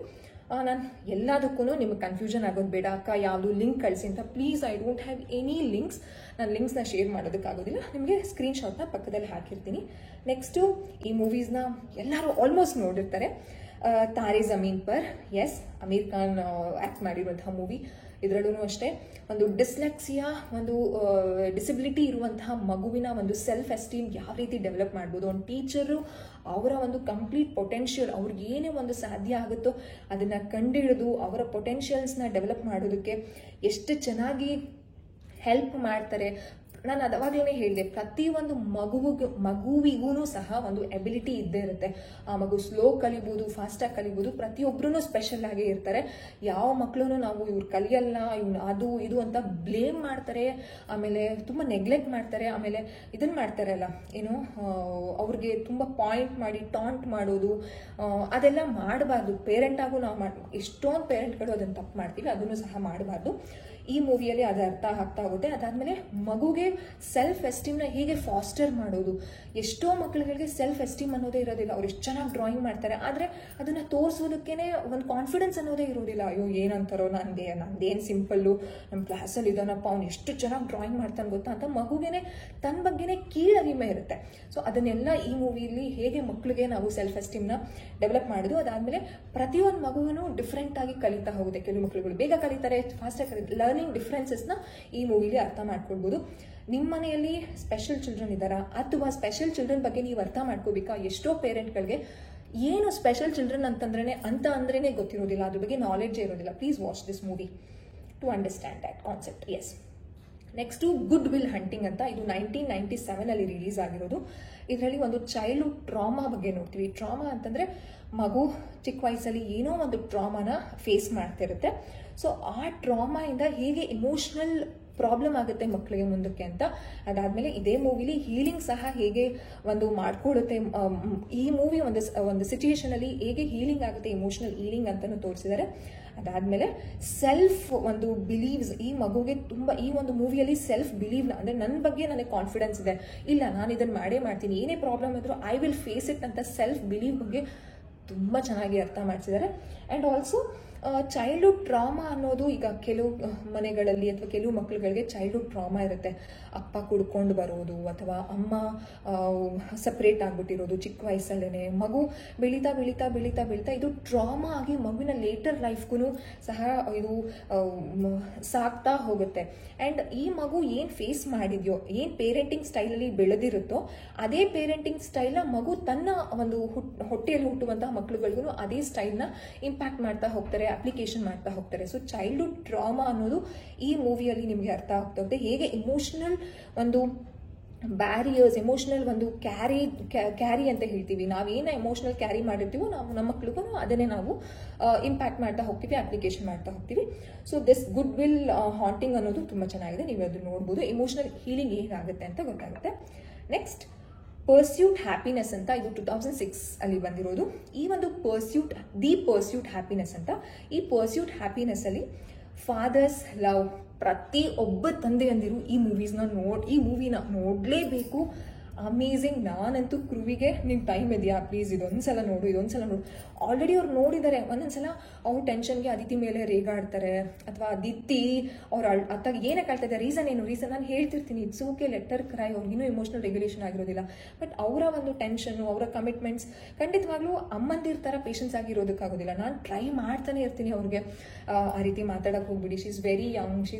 ನಾನು ಎಲ್ಲದಕ್ಕೂ ನಿಮಗೆ ಕನ್ಫ್ಯೂಷನ್ ಆಗೋದು ಬೇಡ, ಅಕ್ಕ ಯಾವುದು ಲಿಂಕ್ ಕಳಿಸಿ ಅಂತ. Please, I don't have any links. ನಾನು ಲಿಂಕ್ಸ್ನ ಶೇರ್ ಮಾಡೋದಕ್ಕಾಗೋದಿಲ್ಲ, ನಿಮಗೆ ಸ್ಕ್ರೀನ್ಶಾಟ್ನ ಪಕ್ಕದಲ್ಲಿ ಹಾಕಿರ್ತೀನಿ. ನೆಕ್ಸ್ಟು ಈ ಮೂವೀಸ್ನ ಎಲ್ಲರೂ ಆಲ್ಮೋಸ್ಟ್ ನೋಡಿರ್ತಾರೆ. ತಾರೆ ಜಮೀನ್ ಪರ್, ಎಸ್, ಅಮೀರ್ ಖಾನ್ ಆ್ಯಕ್ಟ್ ಮಾಡಿರುವಂತಹ ಮೂವಿ. ಇದರಲ್ಲೂ ಅಷ್ಟೇ ಒಂದು ಡಿಸ್ಲೆಕ್ಸಿಯಾ, ಒಂದು ಡಿಸಬಿಲಿಟಿ ಇರುವಂತಹ ಮಗುವಿನ ಒಂದು ಸೆಲ್ಫ್ ಎಸ್ಟೀಮ್ ಯಾವ ರೀತಿ ಡೆವಲಪ್ ಮಾಡ್ಬೋದು. ಒಂದು ಟೀಚರು ಅವರ ಒಂದು ಕಂಪ್ಲೀಟ್ ಪೊಟೆನ್ಷಿಯಲ್, ಅವ್ರಿಗೆ ಏನೇ ಒಂದು ಸಾಧ್ಯ ಆಗುತ್ತೋ ಅದನ್ನು ಕಂಡುಹಿಡಿದು ಅವರ ಪೊಟೆನ್ಷಿಯಲ್ಸ್ನ ಡೆವಲಪ್ ಮಾಡೋದಕ್ಕೆ ಎಷ್ಟು ಚೆನ್ನಾಗಿ ಹೆಲ್ಪ್ ಮಾಡ್ತಾರೆ. ನಾನು ಅವಾಗಲೇ ಹೇಳಿದೆ, ಪ್ರತಿಯೊಂದು ಮಗುವಿಗೂ ಸಹ ಒಂದು ಎಬಿಲಿಟಿ ಇದ್ದೇ ಇರುತ್ತೆ. ಆ ಮಗು ಸ್ಲೋ ಕಲಿಬೋದು, ಫಾಸ್ಟಾಗಿ ಕಲಿಬೋದು, ಪ್ರತಿಯೊಬ್ಬರೂ ಸ್ಪೆಷಲ್ ಆಗೇ ಇರ್ತಾರೆ. ಯಾವ ಮಕ್ಕಳು ನಾವು ಇವ್ರು ಕಲಿಯಲ್ಲ, ಇವ್ನು ಅದು ಇದು ಅಂತ ಬ್ಲೇಮ್ ಮಾಡ್ತಾರೆ, ಆಮೇಲೆ ತುಂಬ ನೆಗ್ಲೆಕ್ಟ್ ಮಾಡ್ತಾರೆ, ಆಮೇಲೆ ಇದನ್ನು ಮಾಡ್ತಾರಲ್ಲ ಏನು, ಅವ್ರಿಗೆ ತುಂಬ ಪಾಯಿಂಟ್ ಮಾಡಿ ಟಾಂಟ್ ಮಾಡೋದು, ಅದೆಲ್ಲ ಮಾಡಬಾರ್ದು. ಪೇರೆಂಟಾಗೂ ನಾವು ಎಷ್ಟೊಂದು ಪೇರೆಂಟ್ಗಳು ಅದನ್ನು ತಪ್ಪು ಮಾಡ್ತೀವಿ, ಅದನ್ನು ಸಹ ಮಾಡಬಾರ್ದು. ಈ ಮೂವಿಯಲ್ಲಿ ಅದು ಅರ್ಥ ಆಗ್ತಾ ಹೋಗುತ್ತೆ. ಅದಾದಮೇಲೆ ಮಗುಗೆ ಸೆಲ್ಫ್ ಎಸ್ಟೀಮ್ನ ಹೇಗೆ ಫಾಸ್ಟರ್ ಮಾಡೋದು. ಎಷ್ಟೋ ಮಕ್ಕಳುಗಳಿಗೆ ಸೆಲ್ಫ್ ಎಸ್ಟೀಮ್ ಅನ್ನೋದೇ ಇರೋದಿಲ್ಲ. ಅವ್ರು ಎಷ್ಟು ಚೆನ್ನಾಗಿ ಡ್ರಾಯಿಂಗ್ ಮಾಡ್ತಾರೆ, ಆದರೆ ಅದನ್ನು ತೋರಿಸೋದಕ್ಕೇ ಒಂದು ಕಾನ್ಫಿಡೆನ್ಸ್ ಅನ್ನೋದೇ ಇರೋದಿಲ್ಲ. ಅಯ್ಯೋ ಏನಂತಾರೋ, ನಂದೇನು ಸಿಂಪಲ್ಲು, ನಮ್ಮ ಕ್ಲಾಸಲ್ಲಿ ಇದ್ದಾನಪ್ಪ, ಅವ್ನು ಎಷ್ಟು ಚೆನ್ನಾಗಿ ಡ್ರಾಯಿಂಗ್ ಮಾಡ್ತಾನೆ ಗೊತ್ತಾ ಅಂತ ಮಗುಗೇನೆ ತನ್ನ ಬಗ್ಗೆನೇ ಕೀಳರಿಮೆ ಇರುತ್ತೆ. ಸೊ ಅದನ್ನೆಲ್ಲ ಈ ಮೂವಿಯಲ್ಲಿ ಹೇಗೆ ಮಕ್ಕಳಿಗೆ ನಾವು ಸೆಲ್ಫ್ ಎಸ್ಟೀಮ್ನ ಡೆವಲಪ್ ಮಾಡೋದು. ಅದಾದಮೇಲೆ ಪ್ರತಿಯೊಂದು ಮಗುವೂ ಡಿಫ್ರೆಂಟಾಗಿ ಕಲಿತಾ ಹೋಗುತ್ತೆ. ಕೆಲವು ಮಕ್ಕಳುಗಳು ಬೇಗ ಕಲಿತಾರೆ, ಫಾಸ್ಟಾಗಿ ಕಲಿತಾರೆ. ಲರ್ನಿಂಗ್ ಡಿಫ್ರೆನ್ಸಸ್ನ ಈ ಮೂವಿಲಿ ಅರ್ಥ ಮಾಡ್ಕೊಳ್ಬೋದು. ನಿಮ್ಮ ಮನೆಯಲ್ಲಿ ಸ್ಪೆಷಲ್ ಚಿಲ್ಡ್ರನ್ ಇದ್ದಾರಾ, ಅಥವಾ ಸ್ಪೆಷಲ್ ಚಿಲ್ಡ್ರನ್ ಬಗ್ಗೆ ನೀವು ಅರ್ಥ ಮಾಡ್ಕೋಬೇಕಾ. ಎಷ್ಟೋ ಪೇರೆಂಟ್ಗಳಿಗೆ ಏನು ಸ್ಪೆಷಲ್ ಚಿಲ್ಡ್ರನ್ ಅಂದ್ರೇ ಗೊತ್ತಿರೋದಿಲ್ಲ, ಅದ್ರ ಬಗ್ಗೆ ನಾಲೆಡ್ಜೇ ಇರೋದಿಲ್ಲ. Please watch this movie to understand that concept. Yes, next good will hunting ಅಂತ. ಇದು 1997 ರಿಲೀಸ್ ಆಗಿರೋದು. ಇದರಲ್ಲಿ ಒಂದು ಚೈಲ್ಡ್ಹುಡ್ ಟ್ರಾಮಾ ಬಗ್ಗೆ ನೋಡ್ತೀವಿ. ಟ್ರಾಮಾ ಅಂತಂದರೆ ಮಗು ಚಿಕ್ಕ ವಯಸ್ಸಲ್ಲಿ ಏನೋ ಒಂದು ಟ್ರಾಮಾನ ಫೇಸ್ ಮಾಡ್ತಿರುತ್ತೆ. ಸೊ ಆ ಟ್ರಾಮಾಯಿಂದ ಹೇಗೆ ಇಮೋಷ್ನಲ್ ಪ್ರಾಬ್ಲಮ್ ಆಗುತ್ತೆ ಮಕ್ಕಳಿಗೆ ಮುಂದಕ್ಕೆ ಅಂತ. ಅದಾದಮೇಲೆ ಇದೇ ಮೂವಿಲಿ ಹೀಲಿಂಗ್ ಸಹ ಹೇಗೆ ಒಂದು ಮಾಡ್ಕೊಳ್ಳುತ್ತೆ, ಈ ಮೂವಿ ಒಂದು ಸಿಚುಯೇಷನಲ್ಲಿ ಹೇಗೆ ಹೀಲಿಂಗ್ ಆಗುತ್ತೆ, ಇಮೋಷನಲ್ ಹೀಲಿಂಗ್ ಅಂತಲೂ ತೋರಿಸಿದ್ದಾರೆ. ಅದಾದಮೇಲೆ ಸೆಲ್ಫ್ ಒಂದು ಬಿಲೀವ್ಸ್, ಈ ಮಗುಗೆ ತುಂಬ ಈ ಒಂದು ಮೂವಿಯಲ್ಲಿ ಸೆಲ್ಫ್ ಬಿಲೀವ್ನ ಅಂದರೆ ನನ್ನ ಬಗ್ಗೆ ನನಗೆ ಕಾನ್ಫಿಡೆನ್ಸ್ ಇದೆ, ಇಲ್ಲ ನಾನು ಇದನ್ನು ಮಾಡೇ ಮಾಡ್ತೀನಿ, ಏನೇ ಪ್ರಾಬ್ಲಮ್ ಇದ್ರೂ ಐ ವಿಲ್ ಫೇಸ್ ಇಟ್ ಅಂತ ಸೆಲ್ಫ್ ಬಿಲೀವ್ ಬಗ್ಗೆ ತುಂಬ ಚೆನ್ನಾಗಿ ಅರ್ಥ ಮಾಡಿಸಿದ್ದಾರೆ. ಆ್ಯಂಡ್ ಆಲ್ಸೋ ಚೈಲ್ಡ್ಹುಡ್ ಟ್ರಾಮಾ ಅನ್ನೋದು ಈಗ ಕೆಲವು ಮನೆಗಳಲ್ಲಿ ಅಥವಾ ಕೆಲವು ಮಕ್ಕಳುಗಳಿಗೆ ಚೈಲ್ಡ್ಹುಡ್ ಟ್ರಾಮಾ ಇರುತ್ತೆ. ಅಪ್ಪ ಕುಡ್ಕೊಂಡು ಬರೋದು ಅಥವಾ ಅಮ್ಮ ಸಪ್ರೇಟ್ ಆಗಿಬಿಟ್ಟಿರೋದು ಚಿಕ್ಕ ವಯಸ್ಸಲ್ಲೇ. ಮಗು ಬೆಳೀತಾ ಬೆಳೀತಾ ಬೆಳೀತಾ ಬೆಳೀತಾ ಇದು ಟ್ರಾಮಾ ಆಗಿ ಮಗುವಿನ ಲೇಟರ್ ಲೈಫ್ಗೂ ಸಹ ಇದು ಸಾಗ್ತಾ ಹೋಗುತ್ತೆ. ಆ್ಯಂಡ್ ಈ ಮಗು ಏನು ಫೇಸ್ ಮಾಡಿದೆಯೋ, ಏನು ಪೇರೆಂಟಿಂಗ್ ಸ್ಟೈಲಲ್ಲಿ ಬೆಳೆದಿರುತ್ತೋ ಅದೇ ಪೇರೆಂಟಿಂಗ್ ಸ್ಟೈಲ್ನ ಮಗು ತನ್ನ ಒಂದು ಹೊಟ್ಟೆಯಲ್ಲಿ ಹುಟ್ಟುವಂತಹ ಮಕ್ಕಳುಗಳಿಗೂ ಅದೇ ಸ್ಟೈಲ್ನ ಇಂಪ್ಯಾಕ್ಟ್ ಮಾಡ್ತಾ ಹೋಗ್ತಾರೆ, ಅಪ್ಲಿಕೇಶನ್ ಮಾಡ್ತಾ ಹೋಗ್ತಾರೆ. ಸೊ ಚೈಲ್ಡ್ಹುಡ್ ಟ್ರಾಮಾ ಅನ್ನೋದು ಈ ಮೂವಿಯಲ್ಲಿ ನಿಮಗೆ ಅರ್ಥ ಆಗ್ತಾ ಹೋಗುತ್ತೆ. ಹೇಗೆ ಇಮೋಷನಲ್ ಒಂದು ಬ್ಯಾರಿಯರ್ಸ್, ಎಮೋಷನಲ್ ಒಂದು ಕ್ಯಾರಿ ಅಂತ ಹೇಳ್ತೀವಿ, ನಾವೇನು ಎಮೋಷನಲ್ ಕ್ಯಾರಿ ಮಾಡಿರ್ತೀವೋ ನಾವು ನಮ್ಮ ಮಕ್ಳಿಗೂ ಅದನ್ನೇ ನಾವು ಇಂಪ್ಯಾಕ್ಟ್ ಮಾಡ್ತಾ ಹೋಗ್ತೀವಿ, ಅಪ್ಲಿಕೇಶನ್ ಮಾಡ್ತಾ ಹೋಗ್ತೀವಿ. So this good will haunting ಅನ್ನೋದು ತುಂಬ ಚೆನ್ನಾಗಿದೆ, ನೀವು ಅದನ್ನು ನೋಡ್ಬೋದು. ಇಮೋಷನಲ್ ಹೀಲಿಂಗ್ ಹೇಗಾಗುತ್ತೆ ಅಂತ ಗೊತ್ತಾಗುತ್ತೆ. ನೆಕ್ಸ್ಟ್ ಪರ್ಸ್ಯೂಟ್ ಹ್ಯಾಪಿನೆಸ್ ಅಂತ, ಇದು 2006 ಅಲ್ಲಿ ಬಂದಿರೋದು. ಈ ಒಂದು ಪರ್ಸ್ಯೂಟ್ ಹ್ಯಾಪಿನೆಸ್ ಅಂತ, ಈ ಪರ್ಸ್ಯೂಟ್ ಹ್ಯಾಪಿನೆಸ್ ಅಲ್ಲಿ ಫಾದರ್ಸ್ ಲವ್, ಪ್ರತಿ ಒಬ್ಬ ತಂದೆಯಂದಿರು ಈ ಮೂವಿನ ನೋಡಲೇಬೇಕು. ಅಮೇಝಿಂಗ್. ನಾನಂತೂ ಕ್ರೂವಿಗೆ ನಿನ್ನ ಟೈಮ್ ಇದೆಯಾ ಪ್ಲೀಸ್ ಇದೊಂದ್ಸಲ ನೋಡು. ಆಲ್ರೆಡಿ ಅವ್ರು ನೋಡಿದ್ದಾರೆ. ಒಂದೊಂದ್ಸಲ ಅವ್ರು ಟೆನ್ಷನ್ಗೆ ಅದಿತಿ ಮೇಲೆ ರೇಗಾಡ್ತಾರೆ, ಅಥವಾ ಅದಿತಿ ಅವ್ರು ಅತ್ತಾಗ ಏನಕ್ಕೆ ಆಳ್ತಾ ಇದ್ದಾರೆ, ರೀಸನ್ ನಾನು ಹೇಳ್ತಿರ್ತೀನಿ, ಇಟ್ಸ್ ಓಕೆ, ಲೆಟರ್ ಕ್ರೈ, ಅವ್ರಿಗಿನ್ನೂ ಇಮೋಷನಲ್ ರೆಗ್ಯುಲೇಷನ್ ಆಗಿರೋದಿಲ್ಲ. ಬಟ್ ಅವರ ಒಂದು ಟೆನ್ಷನ್ನು, ಅವರ ಕಮಿಟ್ಮೆಂಟ್ಸ್ ಖಂಡಿತವಾಗ್ಲೂ ಅಮ್ಮಂದಿರ ಥರ ಪೇಷನ್ಸ್ ಆಗಿರೋದಕ್ಕಾಗೋದಿಲ್ಲ. ನಾನು ಟ್ರೈ ಮಾಡ್ತಾನೆ ಇರ್ತೀನಿ ಅವ್ರಿಗೆ ಆ ರೀತಿ ಮಾತಾಡೋಕೆ ಹೋಗ್ಬಿಡಿ, ಶಿ ಇಸ್ ವೆರಿ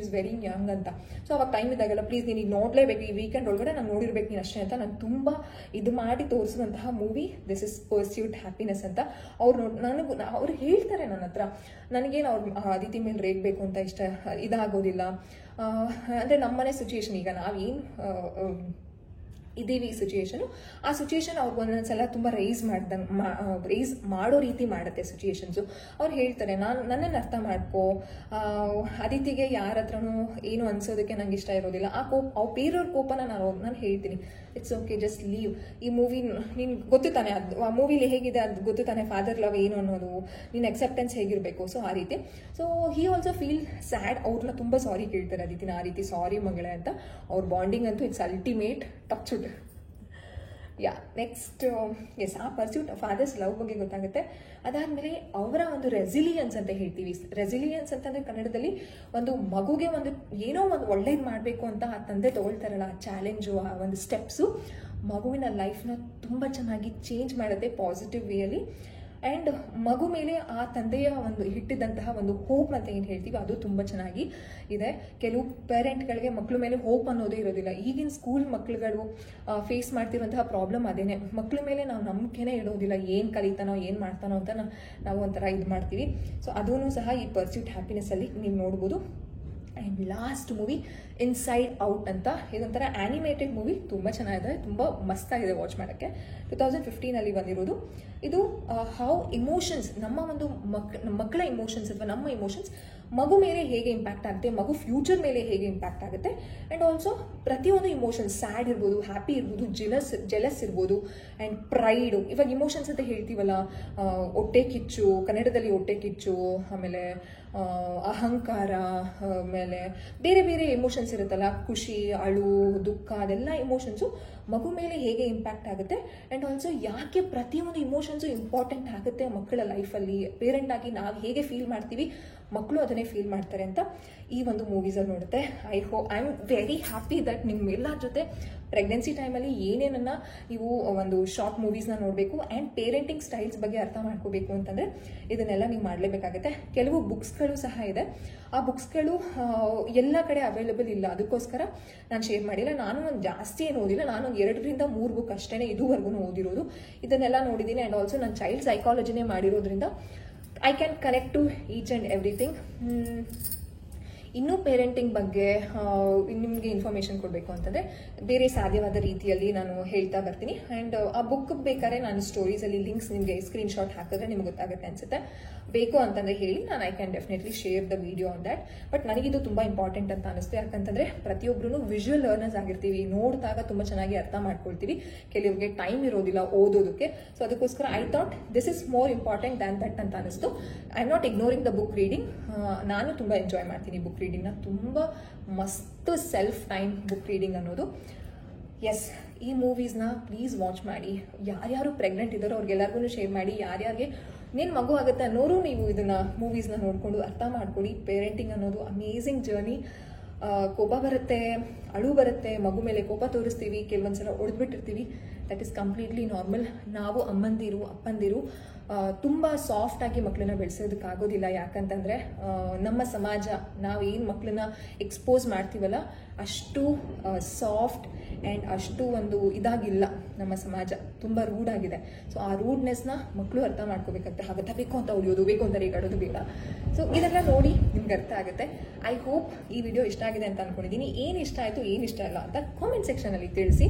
ಯಂಗ್ ಅಂತ. ಸೊ ಅವಾಗ ಟೈಮ್ ಇದ್ದಾಗಲ್ಲ ಪ್ಲೀಸ್ ನೀನು ಈಗ ನೋಡಲೇಬೇಕು, ಈ ವೀಕೆಂಡ್ ಒಳಗಡೆ ನಾನು ನೋಡಿರ್ಬೇಕು ನೀನು ಅಷ್ಟೇ ಅಂತ ನಾನು ತುಂಬ ಇದು ಮಾಡಿ ತೋರಿಸುವಂತಹ movie this is pursuit happiness ಅಂತ. ಅವ್ರು ಹೇಳ್ತಾರೆ ನನ್ನ ಹತ್ರ, ನನಗೇನು ಅವ್ರು ಅದಿತಿ ಮೇಲೆ ರೇಗಬೇಕು ಅಂತ ಇದಾಗೋದಿಲ್ಲ. ಅಂದರೆ ನಮ್ಮನೆ ಸಿಚುಯೇಷನ್, ಈಗ ನಾವೇನು ಇದ್ದೀವಿ ಈ ಸಿಚುಯೇಷನು, ಆ ಸಿಚುಯೇಷನ್ ಅವ್ರಿಗೆ ಒಂದೊಂದ್ಸಲ ತುಂಬ ರೈಸ್ ಮಾಡೋ ರೀತಿ ಮಾಡುತ್ತೆ ಸಿಚುಯೇಷನ್ಸು. ಅವ್ರು ಹೇಳ್ತಾರೆ, ನನ್ನನ್ನು ಅರ್ಥ ಮಾಡ್ಕೋ, ಅದಿತಿಗೆ ಯಾರ ಹತ್ರನೂ ಏನು ಅನ್ಸೋದಕ್ಕೆ ನಂಗೆ ಇಷ್ಟ ಇರೋದಿಲ್ಲ, ಅವ್ರ ಬೇರೆಯವ್ರ ಕೋಪನ ನಾನು ಹೇಳ್ತೀನಿ, ಇಟ್ಸ್ ಓಕೆ, ಜಸ್ಟ್ ಲೀವ್. ಈ ಮೂವಿ ನೀನು ಗೊತ್ತು ತಾನೆ, ಆ ಮೂವಿಲಿ ಹೇಗಿದೆ ಅದು ಗೊತ್ತು ತಾನೆ, ಫಾದರ್ ಲವ್ ಏನು ಅನ್ನೋದು, ನಿನ್ನ ಅಕ್ಸೆಪ್ಟೆನ್ಸ್ ಹೇಗಿರಬೇಕು. ಸೊ ಆ ರೀತಿ. So he also feel sad. ಅವ್ರನ್ನ ತುಂಬ ಸಾರಿ ಕೇಳ್ತಾರೆ ಅದಿತಿನ, ಆ ರೀತಿ ಸಾರಿ ಮಗಳೇ ಅಂತ. ಅವ್ರ ಬಾಂಡಿಂಗ್ ಅಂತೂ it's ultimate, touch wood. Next yes, ಆ ಪರ್ಸ್ಯೂಟ್ ಫಾದರ್ಸ್ ಲವ್ ಬಗ್ಗೆ ಗೊತ್ತಾಗುತ್ತೆ. ಅದಾದಮೇಲೆ ಅವರ ಒಂದು ರೆಸಿಲಿಯನ್ಸ್ ಅಂತ ಹೇಳ್ತೀವಿ. ರೆಸಿಲಿಯನ್ಸ್ ಅಂತಂದರೆ ಕನ್ನಡದಲ್ಲಿ ಒಂದು ಮಗುಗೆ ಏನೋ ಒಂದು ಒಳ್ಳೇದು ಮಾಡಬೇಕು ಅಂತ ಆ ತಂದೆ ತಗೊಳ್ತಾರಲ್ಲ, ಆ ಚಾಲೆಂಜು, ಆ ಒಂದು ಸ್ಟೆಪ್ಸು ಮಗುವಿನ ಲೈಫ್ನ ತುಂಬ ಚೆನ್ನಾಗಿ ಚೇಂಜ್ ಮಾಡುತ್ತೆ ಪಾಸಿಟಿವ್ ವೇಯಲ್ಲಿ. ಆ್ಯಂಡ್ ಮಗು ಮೇಲೆ ಆ ತಂದೆಯ ಒಂದು ಇಟ್ಟಿದ್ದಂತಹ ಒಂದು ಹೋಪ್ ಅಂತ ಏನು ಹೇಳ್ತೀವಿ ಅದು ತುಂಬ ಚೆನ್ನಾಗಿ ಇದೆ. ಕೆಲವು ಪೇರೆಂಟ್ಗಳಿಗೆ ಮಕ್ಕಳ ಮೇಲೆ ಹೋಪ್ ಅನ್ನೋದೇ ಇರೋದಿಲ್ಲ. ಈಗಿನ ಸ್ಕೂಲ್ ಮಕ್ಕಳುಗಳು ಫೇಸ್ ಮಾಡ್ತಿರುವಂತಹ ಪ್ರಾಬ್ಲಮ್ ಅದೇನೆ, ಮಕ್ಕಳ ಮೇಲೆ ನಾವು ನಂಬಿಕೆನೇ ಇಡೋದಿಲ್ಲ, ಏನು ಕಲಿತಾನೋ ಏನು ಮಾಡ್ತಾನೋ ಅಂತ ನಾವು ಒಂಥರ ಇದು ಮಾಡ್ತೀವಿ. ಸೊ ಅದೂ ಸಹ ಈ ಪರ್ಸ್ಯೂಟ್ ಹ್ಯಾಪಿನೆಸ್ಸಲ್ಲಿ ನೀವು ನೋಡ್ಬೋದು. And last movie inside out ಅಂತ, ಇದೊಂಥರ ಆ್ಯನಿಮೇಟೆಡ್ ಮೂವಿ, ತುಂಬ ಚೆನ್ನಾಗಿದೆ, ತುಂಬ ಮಸ್ತಾಗಿದೆ ವಾಚ್ ಮಾಡೋಕ್ಕೆ. 2015 ಬಂದಿರೋದು. ಇದು ಹೌ ಇಮೋಷನ್ಸ್, ನಮ್ಮ ಒಂದು ಮಕ್ಕಳ ಇಮೋಷನ್ಸ್ ಅಥವಾ ನಮ್ಮ ಇಮೋಷನ್ಸ್ ಮಗು ಮೇಲೆ ಹೇಗೆ ಇಂಪ್ಯಾಕ್ಟ್ ಆಗುತ್ತೆ, ಮಗು ಫ್ಯೂಚರ್ ಮೇಲೆ ಹೇಗೆ ಇಂಪ್ಯಾಕ್ಟ್ ಆಗುತ್ತೆ. ಆ್ಯಂಡ್ ಆಲ್ಸೋ ಪ್ರತಿಯೊಂದು ಇಮೋಷನ್ಸ್, ಸ್ಯಾಡ್ ಇರ್ಬೋದು, ಹ್ಯಾಪಿ ಇರ್ಬೋದು, ಜೆಲಸ್ ಇರ್ಬೋದು, ಆ್ಯಂಡ್ ಪ್ರೈಡು. ಇವಾಗ ಇಮೋಷನ್ಸ್ ಅಂತ ಹೇಳ್ತೀವಲ್ಲ, ಹೊಟ್ಟೆ ಕಿಚ್ಚು, ಕನ್ನಡದಲ್ಲಿ ಹೊಟ್ಟೆ ಕಿಚ್ಚು, ಆಮೇಲೆ ಅಹಂಕಾರ, ಆಮೇಲೆ ಬೇರೆ ಬೇರೆ ಎಮೋಷನ್ಸ್ ಇರುತ್ತಲ್ಲ, ಖುಷಿ, ಅಳು, ದುಃಖ, ಅದೆಲ್ಲ ಇಮೋಷನ್ಸು ಮಗು ಮೇಲೆ ಹೇಗೆ ಇಂಪ್ಯಾಕ್ಟ್ ಆಗುತ್ತೆ. ಆ್ಯಂಡ್ ಆಲ್ಸೋ ಯಾಕೆ ಪ್ರತಿಯೊಂದು ಇಮೋಷನ್ಸು ಇಂಪಾರ್ಟೆಂಟ್ ಆಗುತ್ತೆ ಮಕ್ಕಳ ಲೈಫಲ್ಲಿ, ಪೇರೆಂಟ್ ಆಗಿ ನಾವು ಹೇಗೆ ಫೀಲ್ ಮಾಡ್ತೀವಿ ಮಕ್ಕಳು ಅದನ್ನೇ ಫೀಲ್ ಮಾಡ್ತಾರೆ ಅಂತ ಈ ಒಂದು ಮೂವೀಸಲ್ಲಿ ನೋಡುತ್ತೆ. I am very happy that ನಿಮ್ಮೆಲ್ಲ ಜೊತೆ ಪ್ರೆಗ್ನೆನ್ಸಿ ಟೈಮಲ್ಲಿ ಏನೇನನ್ನು ನೀವು ಒಂದು ಶಾರ್ಟ್ ಮೂವೀಸ್ನ ನೋಡಬೇಕು ಆ್ಯಂಡ್ ಪೇರೆಂಟಿಂಗ್ ಸ್ಟೈಲ್ಸ್ ಬಗ್ಗೆ ಅರ್ಥ ಮಾಡ್ಕೋಬೇಕು ಅಂತಂದರೆ ಇದನ್ನೆಲ್ಲ ನೀವು ಮಾಡಲೇಬೇಕಾಗುತ್ತೆ. ಕೆಲವು ಬುಕ್ಸ್ಗಳು ಸಹ ಇದೆ, ಆ ಬುಕ್ಸ್ಗಳು ಎಲ್ಲ ಕಡೆ ಅವೈಲೇಬಲ್ ಇಲ್ಲ, ಅದಕ್ಕೋಸ್ಕರ ನಾನು ಶೇರ್ ಮಾಡಿಲ್ಲ. ನಾನು ಜಾಸ್ತಿ ಏನು ಓದಿಲ್ಲ, ನಾನು 2 ರಿಂದ 3 ಬುಕ್ ಅಷ್ಟೇ ಇದುವರೆಗೂ ಓದಿರೋದು. ಇದನ್ನೆಲ್ಲ ನೋಡಿದ್ದೀನಿ. ಆ್ಯಂಡ್ ಆಲ್ಸೋ ನಾನು ಚೈಲ್ಡ್ ಸೈಕಾಲಜಿನೇ ಮಾಡಿರೋದ್ರಿಂದ I can connect to each and everything. ಇನ್ನೂ ಪೇರೆಂಟಿಂಗ್ ಬಗ್ಗೆ ನಿಮಗೆ ಇನ್ಫಾರ್ಮೇಷನ್ ಕೊಡಬೇಕು ಅಂತಂದರೆ ಬೇರೆ ಸಾಧ್ಯವಾದ ರೀತಿಯಲ್ಲಿ ನಾನು ಹೇಳ್ತಾ ಬರ್ತೀನಿ. ಆ್ಯಂಡ್ ಆ ಬುಕ್ ಬೇಕಾದ್ರೆ ನಾನು ಸ್ಟೋರೀಸಲ್ಲಿ ಲಿಂಕ್ಸ್ ನಿಮಗೆ ಸ್ಕ್ರೀನ್ಶಾಟ್ ಹಾಕಿದ್ರೆ ನಿಮ್ಗೆ ಗೊತ್ತಾಗುತ್ತೆ ಅನ್ಸುತ್ತೆ. ಬೇಕು ಅಂತಂದರೆ ಹೇಳಿ, ನಾನು I can definitely share the video on that. But ನನಗಿದು ತುಂಬ ಇಂಪಾರ್ಟೆಂಟ್ ಅಂತ ಅನಿಸ್ತು. ಯಾಕಂತಂದರೆ ಪ್ರತಿಯೊಬ್ಬರೂ ವಿಜುವಲ್ ಲರ್ನರ್ಸ್ ಆಗಿರ್ತೀವಿ, ನೋಡಿದಾಗ ತುಂಬ ಚೆನ್ನಾಗಿ ಅರ್ಥ ಮಾಡ್ಕೊಳ್ತೀವಿ. ಕೆಲವರಿಗೆ ಟೈಮ್ ಇರೋದಿಲ್ಲ ಓದೋದಕ್ಕೆ. ಸೊ ಅದಕ್ಕೋಸ್ಕರ I thought this is more important than that ಅಂತ ಅನಿಸ್ತು. I am not ignoring the book reading. ನಾನು ತುಂಬ ಎಂಜಾಯ್ ಮಾಡ್ತೀನಿ ಬುಕ್ ರೀಡಿಂಗ್ನ. ತುಂಬ ಮಸ್ತ್ ಸೆಲ್ಫ್ ಟೈಮ್ ಬುಕ್ ರೀಡಿಂಗ್ ಅನ್ನೋದು. ಎಸ್, ಈ ಮೂವೀಸ್ನ ಪ್ಲೀಸ್ ವಾಚ್ ಮಾಡಿ. ಯಾರ್ಯಾರು ಪ್ರೆಗ್ನೆಂಟ್ ಇದ್ದಾರೋ ಅವ್ರಿಗೆಲ್ಲರಿಗೂ ಶೇರ್ ಮಾಡಿ. ಯಾರ್ಯಾರಿಗೆ ನೀನು ಮಗು ಆಗುತ್ತೆ ಅನ್ನೋರು ನೀವು ಇದನ್ನು ಮೂವೀಸ್ನ ನೋಡಿಕೊಂಡು ಅರ್ಥ ಮಾಡ್ಕೊಳ್ಳಿ. ಪೇರೆಂಟಿಂಗ್ ಅನ್ನೋದು ಅಮೇಝಿಂಗ್ ಜರ್ನಿ. ಕೋಪ ಬರುತ್ತೆ, ಅಳು ಬರುತ್ತೆ, ಮಗು ಮೇಲೆ ಕೋಪ ತೋರಿಸ್ತೀವಿ, ಕೆಲವೊಂದ್ಸಲ ಹೊಡೆದ್ಬಿಟ್ಟಿರ್ತೀವಿ. That is completely normal. ನಾವು ಅಮ್ಮಂದಿರು ಅಪ್ಪಂದಿರು ತುಂಬ ಸಾಫ್ಟಾಗಿ ಮಕ್ಕಳನ್ನ ಬೆಳೆಸೋದಕ್ಕಾಗೋದಿಲ್ಲ. ಯಾಕಂತಂದರೆ ನಮ್ಮ ಸಮಾಜ, ನಾವು ಏನು ಮಕ್ಕಳನ್ನ ಎಕ್ಸ್ಪೋಸ್ ಮಾಡ್ತೀವಲ್ಲ ಅಷ್ಟು ಸಾಫ್ಟ್ ಆ್ಯಂಡ್ ಅಷ್ಟು ಒಂದು ಇದಾಗಿಲ್ಲ ನಮ್ಮ ಸಮಾಜ. ತುಂಬ ರೂಡ್ ಆಗಿದೆ. ಸೊ ಆ ರೂಡ್ನೆಸ್ನ ಮಕ್ಕಳು ಅರ್ಥ ಮಾಡ್ಕೋಬೇಕಂತೆ. ಹಾಗತ್ತ ಬೇಕು ಅಂತ ಹೊಡಿಯೋದು, ಬೇಕು ಅಂತ ರೇಗಾಡೋದು ಬೇಡ. ಸೊ ಇದೆಲ್ಲ ನೋಡಿ ನಿಮ್ಗೆ ಅರ್ಥ ಆಗುತ್ತೆ. ಐ ಹೋಪ್ ಈ ವಿಡಿಯೋ ಇಷ್ಟ ಆಗಿದೆ ಅಂತ ಅಂದ್ಕೊಂಡಿದ್ದೀನಿ. ಏನು ಇಷ್ಟ ಆಯಿತು, ಏನು ಇಷ್ಟ ಇಲ್ಲ ಅಂತ ಕಾಮೆಂಟ್ ಸೆಕ್ಷನಲ್ಲಿ ತಿಳಿಸಿ.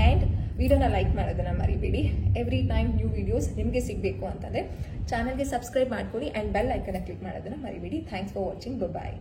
ಆ್ಯಂಡ್ ವಿಡಿಯೋನ ಲೈಕ್ ಮಾಡೋದನ್ನು ಮರಿಬೇಡಿ. ಎವ್ರಿ ಟೈಮ್ ನ್ಯೂ ವಿಡಿಯೋಸ್ ನಿಮಗೆ ಸಿಗಬೇಕು ಅಂತಂದರೆ ಚಾನಲ್ಗೆ ಸಬ್ಸ್ಕ್ರೈಬ್ ಮಾಡ್ಕೊಳ್ಳಿ ಆ್ಯಂಡ್ ಬೆಲ್ ಐಕನ್ನ ಕ್ಲಿಕ್ ಮಾಡೋದನ್ನು ಮರಿಬೇಡಿ. Thanks for watching. ಬಾಯ್.